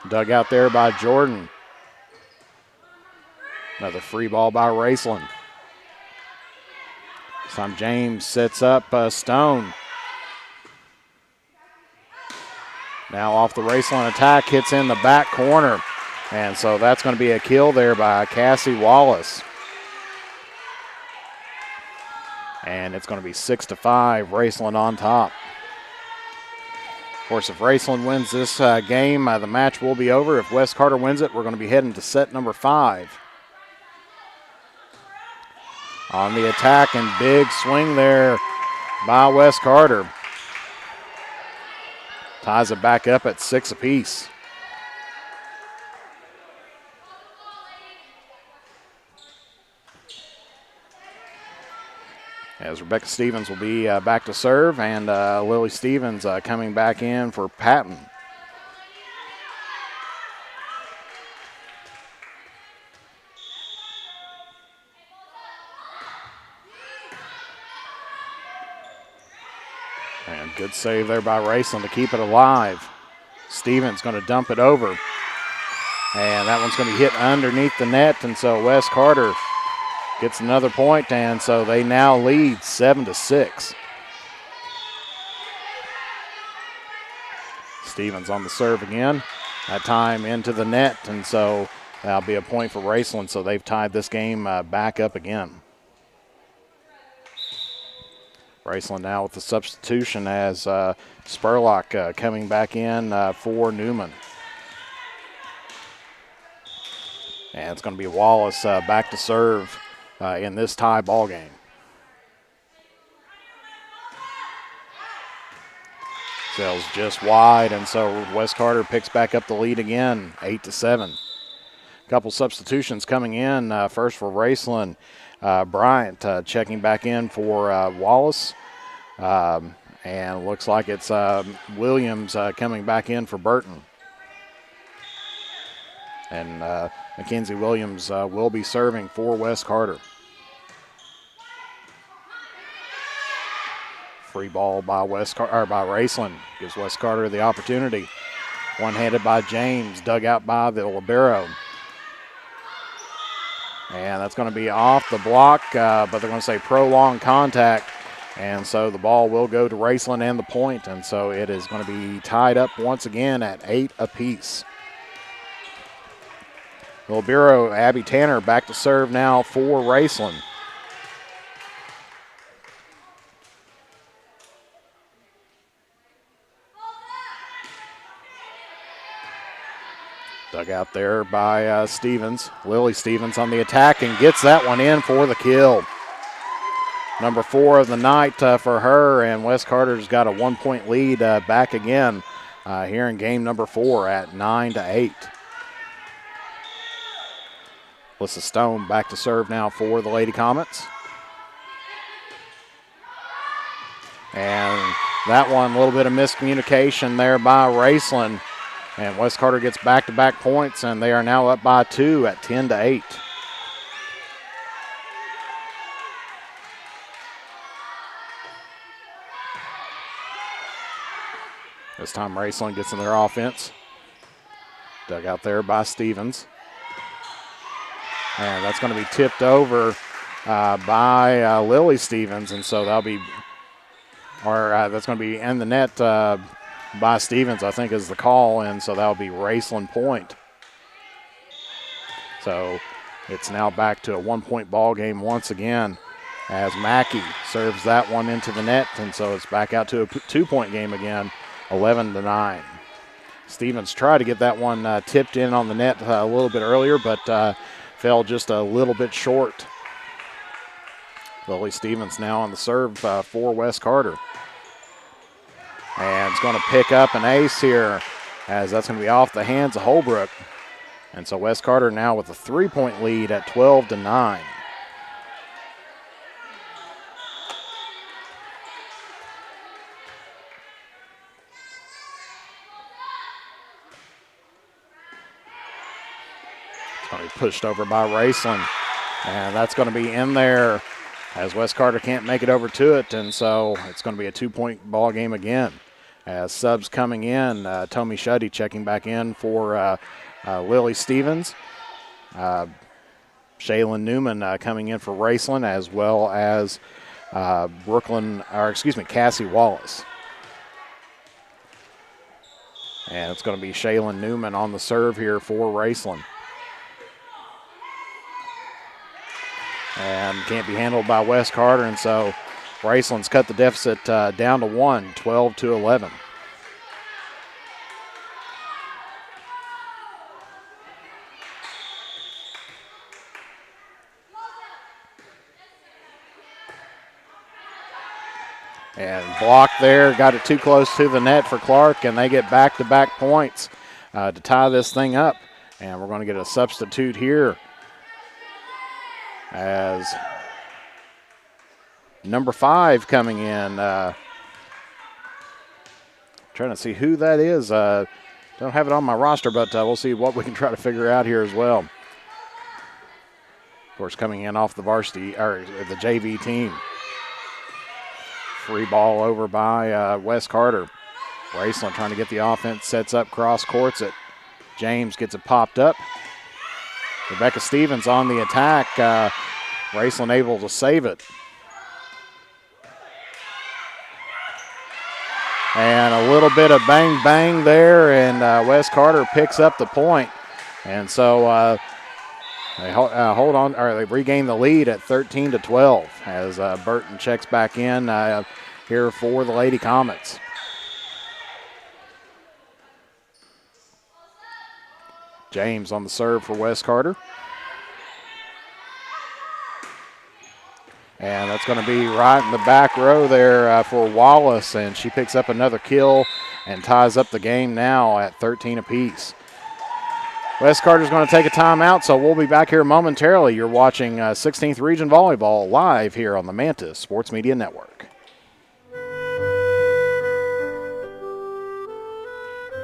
Dug out there by Jordan. Another free ball by Raceland. This time James sets up Stone. Now off the Raceland attack, hits in the back corner. And so that's going to be a kill there by Cassie Wallace. And it's going to be 6-5, Raceland on top. Of course, if Raceland wins this game, the match will be over. If West Carter wins it, we're going to be heading to set number 5. On the attack, and big swing there by West Carter. Ties it back up at 6 apiece. as Rebecca Stevens will be back to serve, and Lily Stevens coming back in for Patton. And good save there by Raceland to keep it alive. Stevens going to dump it over. And that one's going to hit underneath the net, and so Wes Carter gets another point, and so they now lead 7-6. Stevens on the serve again. That time into the net, and so that'll be a point for Raceland, so they've tied this game back up again. Raceland now with the substitution as Spurlock coming back in for Newman. And it's going to be Wallace back to serve in this tie ball game. Sails just wide, and so Wes Carter picks back up the lead again, 8-7. Couple substitutions coming in. First for Raceland, Bryant checking back in for Wallace. And looks like it's Williams coming back in for Burton. And Mackenzie Williams will be serving for Wes Carter. Free ball by by Raceland gives Wes Carter the opportunity. One-handed by James, dug out by the libero. And that's going to be off the block, but they're going to say prolonged contact. And so the ball will go to Raceland and the point, and so it is going to be tied up once again at 8 apiece. The libero, Abby Tanner, back to serve now for Raceland. Dug out there by Stevens. Lily Stevens on the attack and gets that one in for the kill. Number 4 of the night for her, and Wes Carter's got a 1-point lead back again here in game number 4 at 9-8. Alyssa Stone back to serve now for the Lady Comets. And that one, a little bit of miscommunication there by Raceland. And Wes Carter gets back-to-back points, and they are now up by 2 at 10-8. This time Raceland gets in their offense. Dug out there by Stevens. And that's going to be tipped over by Lily Stevens, and so that'll be, that's going to be in the net by Stevens, I think is the call, and so that'll be Raceland point. So it's now back to a 1-point ball game once again as Mackey serves that one into the net, and so it's back out to a 2-point game again, 11-9. Stevens tried to get that one tipped in on the net a little bit earlier, but fell just a little bit short. Lily Stevens now on the serve for Wes Carter. And it's going to pick up an ace here as that's going to be off the hands of Holbrook. And so Wes Carter now with a 3-point lead at 12-9. It's going to be pushed over by Raceland. And that's going to be in there as Wes Carter can't make it over to it. And so it's going to be a 2-point ball game again. As subs coming in, Tommy Shuddy checking back in for Lily Stevens. Shaylin Newman coming in for Raceland, as well as Cassie Wallace. And it's going to be Shaylin Newman on the serve here for Raceland. And can't be handled by Wes Carter, and so Raceland's cut the deficit down to 1, 12-11. And blocked there, got it too close to the net for Clark, and they get back-to-back points to tie this thing up. And we're going to get a substitute here as number 5 coming in. Trying to see who that is. Don't have it on my roster, but we'll see what we can try to figure out here as well. Of course, coming in off the varsity, or the JV team. Free ball over by Wes Carter. Raceland trying to get the offense, sets up cross courts it. James gets it popped up. Rebecca Stevens on the attack. Raceland able to save it. And a little bit of bang bang there, and Wes Carter picks up the point. And so they hold on, or they regain the lead at 13-12 as Burton checks back in here for the Lady Comets. James on the serve for Wes Carter. And that's going to be right in the back row there for Wallace, and she picks up another kill and ties up the game now at 13 apiece. Wes Carter's going to take a timeout, so we'll be back here momentarily. You're watching 16th Region Volleyball live here on the Mantis Sports Media Network.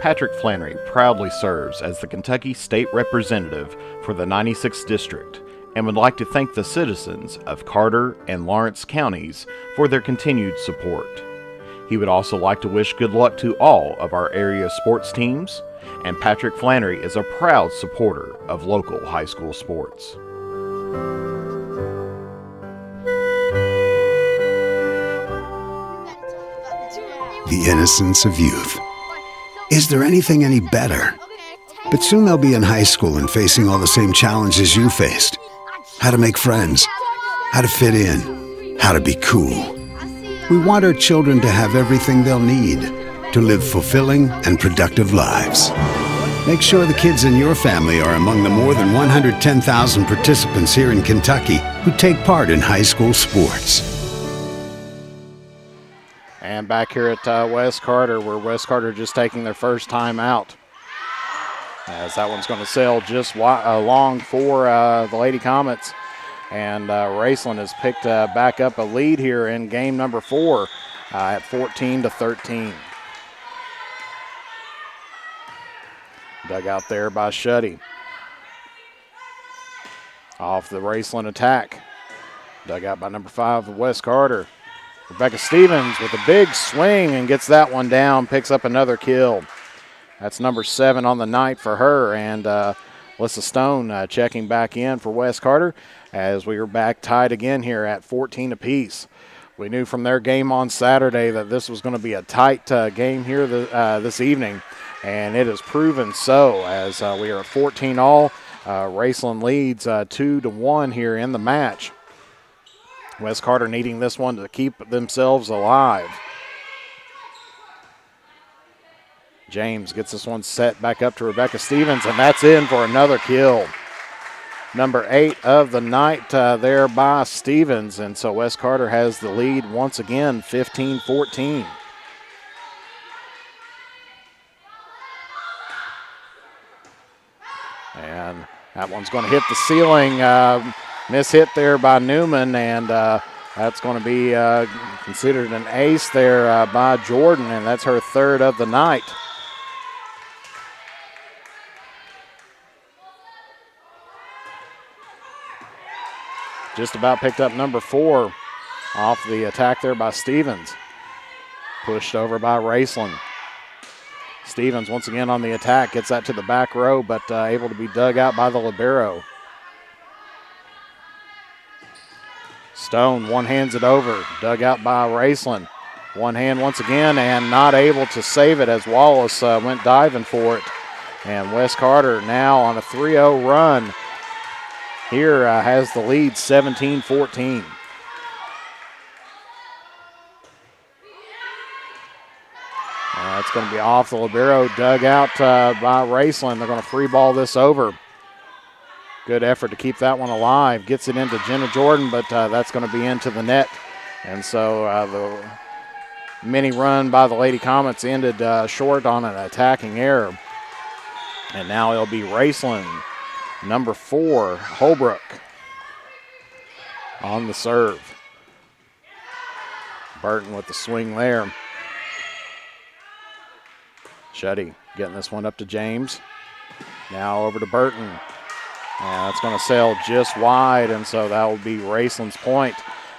Patrick Flannery proudly serves as the Kentucky State Representative for the 96th District and would like to thank the citizens of Carter and Lawrence counties for their continued support. He would also like to wish good luck to all of our area sports teams, and Patrick Flannery is a proud supporter of local high school sports. The innocence of youth. Is there anything any better? But soon they'll be in high school and facing all the same challenges you faced. How to make friends, how to fit in, how to be cool. We want our children to have everything they'll need to live fulfilling and productive lives. Make sure the kids in your family are among the more than 110,000 participants here in Kentucky who take part in high school sports. And back here at Wes Carter, where Wes Carter just taking their first time out. As that one's going to sail just long for the Lady Comets. And Raceland has picked back up a lead here in game number 4 at 14-13. Dug out there by Shuddy. Off the Raceland attack. Dug out by number 5 of Wes Carter. Rebecca Stevens with a big swing and gets that one down, picks up another kill. That's number 7 on the night for her, and Alyssa Stone checking back in for Wes Carter as we are back tied again here at 14 apiece. We knew from their game on Saturday that this was going to be a tight game here this evening, and it has proven so as we are at 14 all. Raceland leads 2-1 here in the match. Wes Carter needing this one to keep themselves alive. James gets this one set back up to Rebecca Stevens, and that's in for another kill. Number 8 of the night there by Stevens, and so Wes Carter has the lead once again, 15-14. And that one's going to hit the ceiling. Miss hit there by Newman, and that's going to be considered an ace there by Jordan, and that's her 3rd of the night. Just about picked up number 4 off the attack there by Stevens. Pushed over by Raceland. Stevens once again on the attack, gets that to the back row, but able to be dug out by the libero. Stone one-hands it over, dug out by Raceland. One hand once again, and not able to save it as Wallace went diving for it. And Wes Carter now on a 3-0 run. Here has the lead 17-14. It's going to be off the libero, dug out by Raceland. They're going to free ball this over. Good effort to keep that one alive. Gets it into Jenna Jordan, but that's going to be into the net. And so the mini run by the Lady Comets ended short on an attacking error. And now it'll be Raceland, number 4, Holbrook, on the serve. Burton with the swing there. Shetty getting this one up to James. Now over to Burton. And that's going to sail just wide, and so that will be Raceland's point.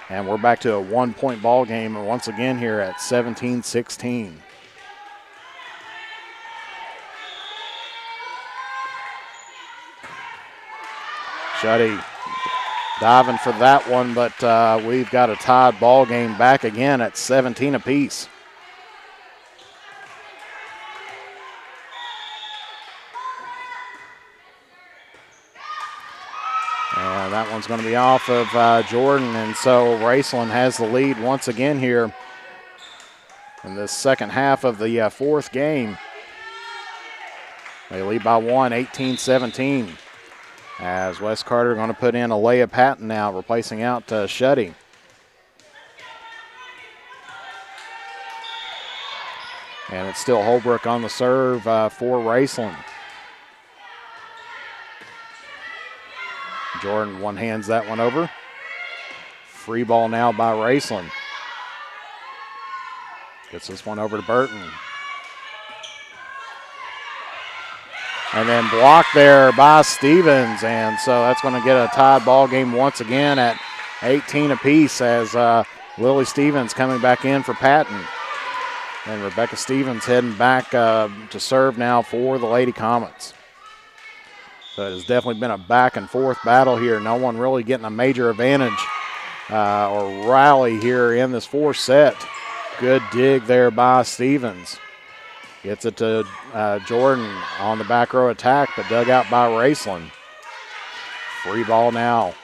And we're back to a 1-point ball game once again here at 17-16. Shetty diving for that one, but we've got a tied ball game back again at 17 apiece. And that one's going to be off of Jordan, and so Raceland has the lead once again here in this second half of the fourth game. They lead by one, 18-17. As West Carter going to put in Alea Patton now, replacing out Shetty. And it's still Holbrook on the serve for Raceland. Jordan one-hands that one over. Free ball now by Raceland. Gets this one over to Burton. And then blocked there by Stevens, and so that's going to get a tied ball game once again at 18 apiece as Lily Stevens coming back in for Patton. And Rebecca Stevens heading back to serve now for the Lady Comets. So it has definitely been a back and forth battle here. No one really getting a major advantage or rally here in this fourth set. Good dig there by Stevens. Gets it to Jordan on the back row attack, but dug out by Raceland. Free ball now.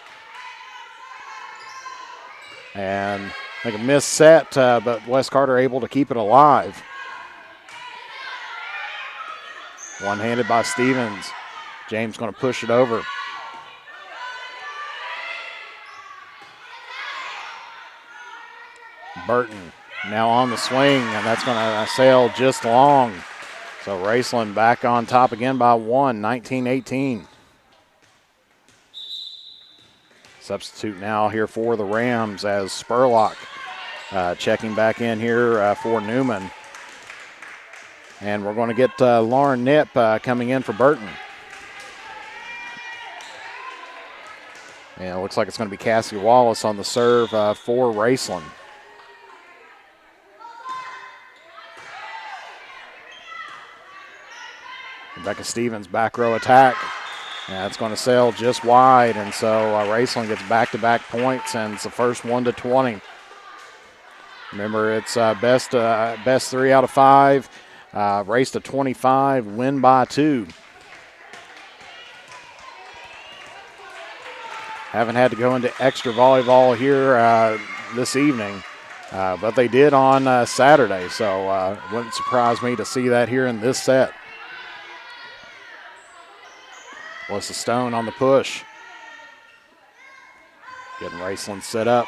And I think a missed set, but West Carter able to keep it alive. One-handed by Stevens. James going to push it over. Burton now on the swing, and that's going to sail just long. So Raceland back on top again by one, 19-18. Substitute now here for the Rams as Spurlock checking back in here for Newman. And we're going to get Lauren Knipp coming in for Burton. And it looks like it's going to be Cassie Wallace on the serve for Raceland. Rebecca Stevens back row attack. And it's going to sail just wide, and so Raceland gets back-to-back points, and it's the first 1-20. Remember, it's best 3 out of 5, race to 25, win by 2. Haven't had to go into extra volleyball here this evening, but they did on Saturday, so it wouldn't surprise me to see that here in this set. Melissa Stone on the push. Getting Raceland set up.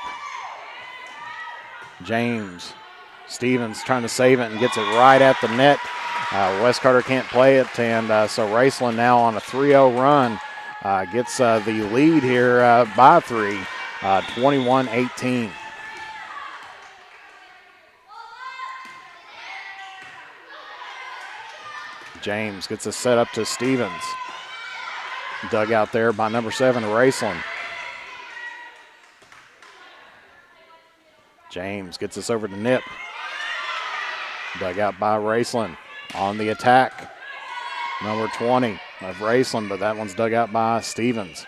James. Stevens trying to save it and gets it right at the net. West Carter can't play it, and so Raceland now on a 3-0 run gets the lead here by 3, 21-18. James gets a set up to Stevens. Dug out there by number 7, Raceland. James gets this over to Knipp. Dug out by Raceland. On the attack, number 20 of Raceland, but that one's dug out by Stevens.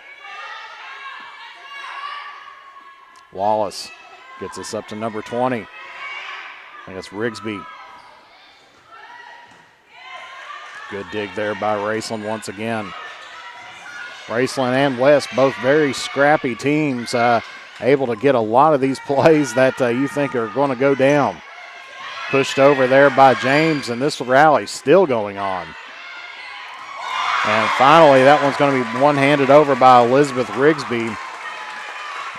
Wallace gets this up to number 20. I think it's Rigsby. Good dig there by Raceland once again. Raceland and West, both very scrappy teams, able to get a lot of these plays that you think are going to go down. Pushed over there by James, and this rally still going on. And finally, that one's going to be one-handed over by Elizabeth Rigsby,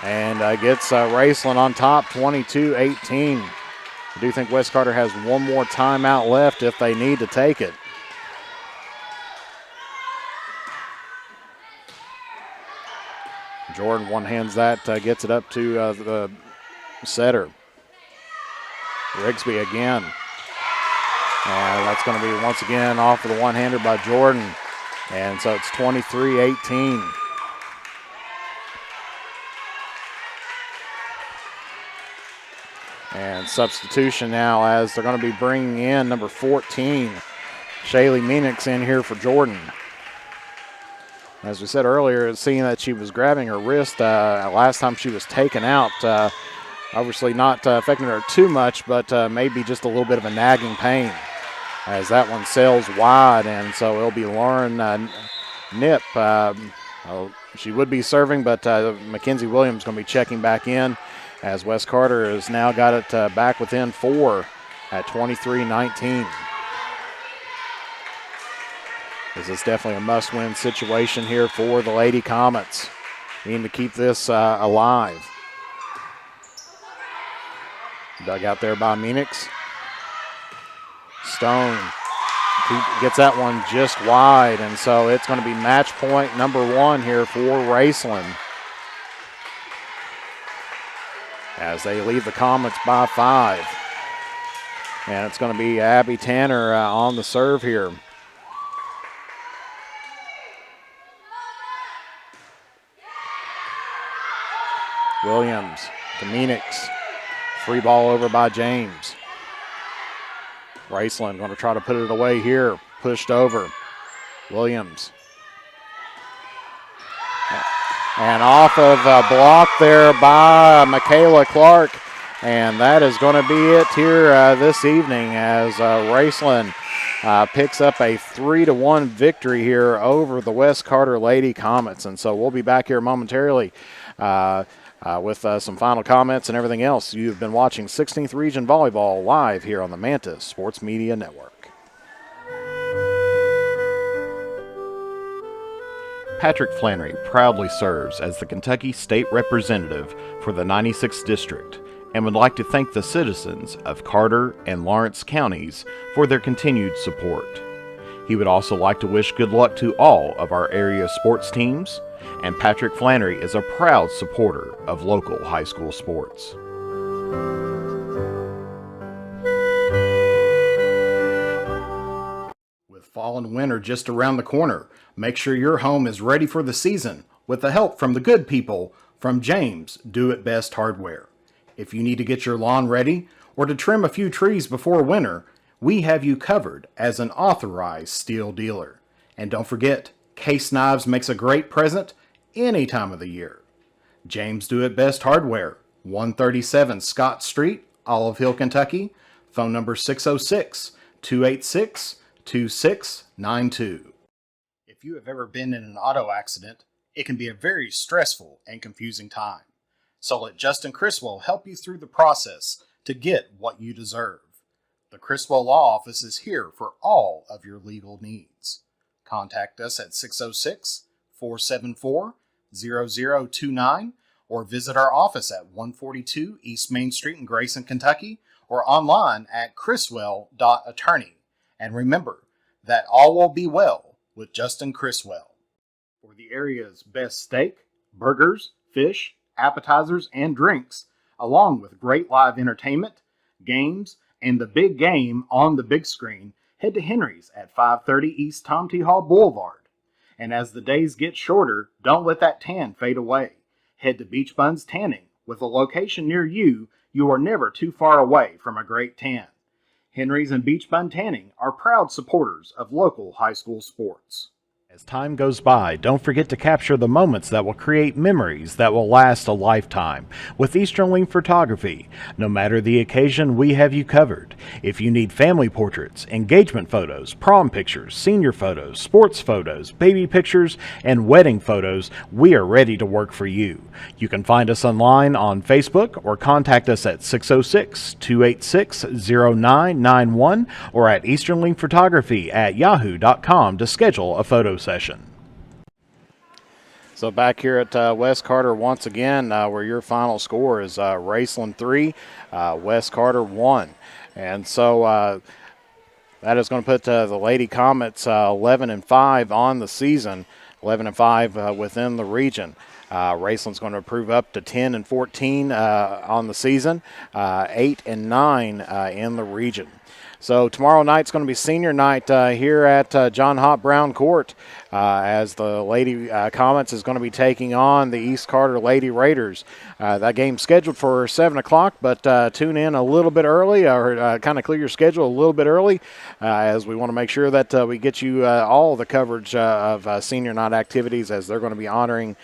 and gets Raceland on top, 22-18. I do think West Carter has one more timeout left if they need to take it. Jordan one-hands that, gets it up to the setter. Rigsby again. And that's going to be once again off of the one-hander by Jordan. And so it's 23-18. And substitution now as they're going to be bringing in number 14, Shaylee Meeniks, in here for Jordan. As we said earlier, seeing that she was grabbing her wrist last time she was taken out, obviously not affecting her too much, but maybe just a little bit of a nagging pain as that one sails wide. And so it'll be Lauren Nip. She would be serving, but Mackenzie Williams going to be checking back in as West Carter has now got it back within 4 at 23-19. This is definitely a must-win situation here for the Lady Comets. Need to keep this alive. Dug out there by Meeniks. Stone gets that one just wide, and so it's going to be match point number 1 here for Raceland, as they lead the Comets by 5. And it's going to be Abby Tanner on the serve here. Williams to Meeniks. Free ball over by James. Raceland going to try to put it away here. Pushed over. Williams. And off of a block there by Michaela Clark. And that is going to be it here this evening as Raceland picks up a 3-1 victory here over the West Carter Lady Comets. And so we'll be back here momentarily with some final comments and everything else. You've been watching 16th Region Volleyball live here on the Mantis Sports Media Network. Patrick Flannery proudly serves as the Kentucky State Representative for the 96th District and would like to thank the citizens of Carter and Lawrence counties for their continued support. He would also like to wish good luck to all of our area sports teams, and Patrick Flannery is a proud supporter of local high school sports. With fall and winter just around the corner, make sure your home is ready for the season with the help from the good people from James Do It Best Hardware. If you need to get your lawn ready or to trim a few trees before winter, we have you covered as an authorized steel dealer. And don't forget, Case Knives makes a great present any time of the year. James Do It Best Hardware, 137 Scott Street, Olive Hill, Kentucky. Phone number 606-286-2692. If you have ever been in an auto accident, it can be a very stressful and confusing time. So let Justin Criswell help you through the process to get what you deserve. The Criswell Law Office is here for all of your legal needs. Contact us at 606-474-0029 or visit our office at 142 East Main Street in Grayson, Kentucky, or online at criswell.attorney. And remember that all will be well with Justin Criswell. For the area's best steak, burgers, fish, appetizers, and drinks, along with great live entertainment, games, and the big game on the big screen, head to Henry's at 530 East Tom T. Hall Boulevard. And as the days get shorter, don't let that tan fade away. Head to Beach Buns Tanning. With a location near you, you are never too far away from a great tan. Henry's and Beach Bun Tanning are proud supporters of local high school sports. As time goes by, don't forget to capture the moments that will create memories that will last a lifetime with Easterling Photography. No matter the occasion, we have you covered. If you need family portraits, engagement photos, prom pictures, senior photos, sports photos, baby pictures, and wedding photos, we are ready to work for you. You can find us online on Facebook or contact us at 606-286-0991 or at easterlingphotography@yahoo.com to schedule a photo session. So back here at West Carter once again, where your final score is Raceland 3, West Carter 1. And so that is going to put the Lady Comets 11-5 on the season, 11-5 within the region. Raceland's going to improve up to 10-14 on the season, 8-9 in the region. So tomorrow night's going to be senior night here at John Hop Brown Court as the Lady Comets is going to be taking on the East Carter Lady Raiders. That game's scheduled for 7 o'clock, but tune in a little bit early or kind of clear your schedule a little bit early as we want to make sure that we get you all the coverage of senior night activities as they're going to be honoring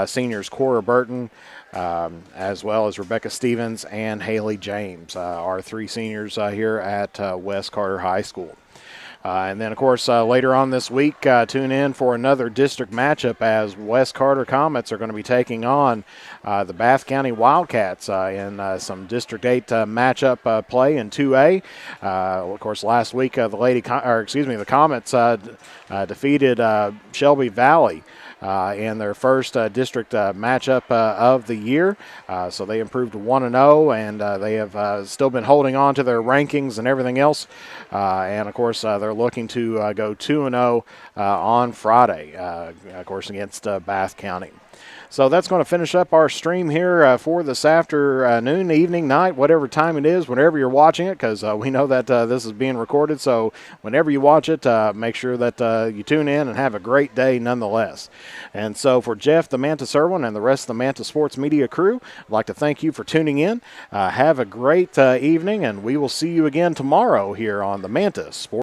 seniors Cora Burton, as well as Rebecca Stevens and Haley James, our 3 seniors here at West Carter High School. And then, of course, later on this week, tune in for another district matchup as West Carter Comets are going to be taking on the Bath County Wildcats in some District 8 matchup play in 2A. Of course, last week the Comets defeated Shelby Valley in their first district matchup of the year. So they improved to 1-0, and they have still been holding on to their rankings and everything else. And, of course, they're looking to go 2-0 on Friday, of course, against Bath County. So that's going to finish up our stream here for this afternoon, evening, night, whatever time it is, whenever you're watching it, because we know that this is being recorded. So whenever you watch it, make sure that you tune in and have a great day nonetheless. And so for Jeff, the Mantis Irwin, and the rest of the Mantis Sports Media crew, I'd like to thank you for tuning in. Have a great evening, and we will see you again tomorrow here on the Mantis Sports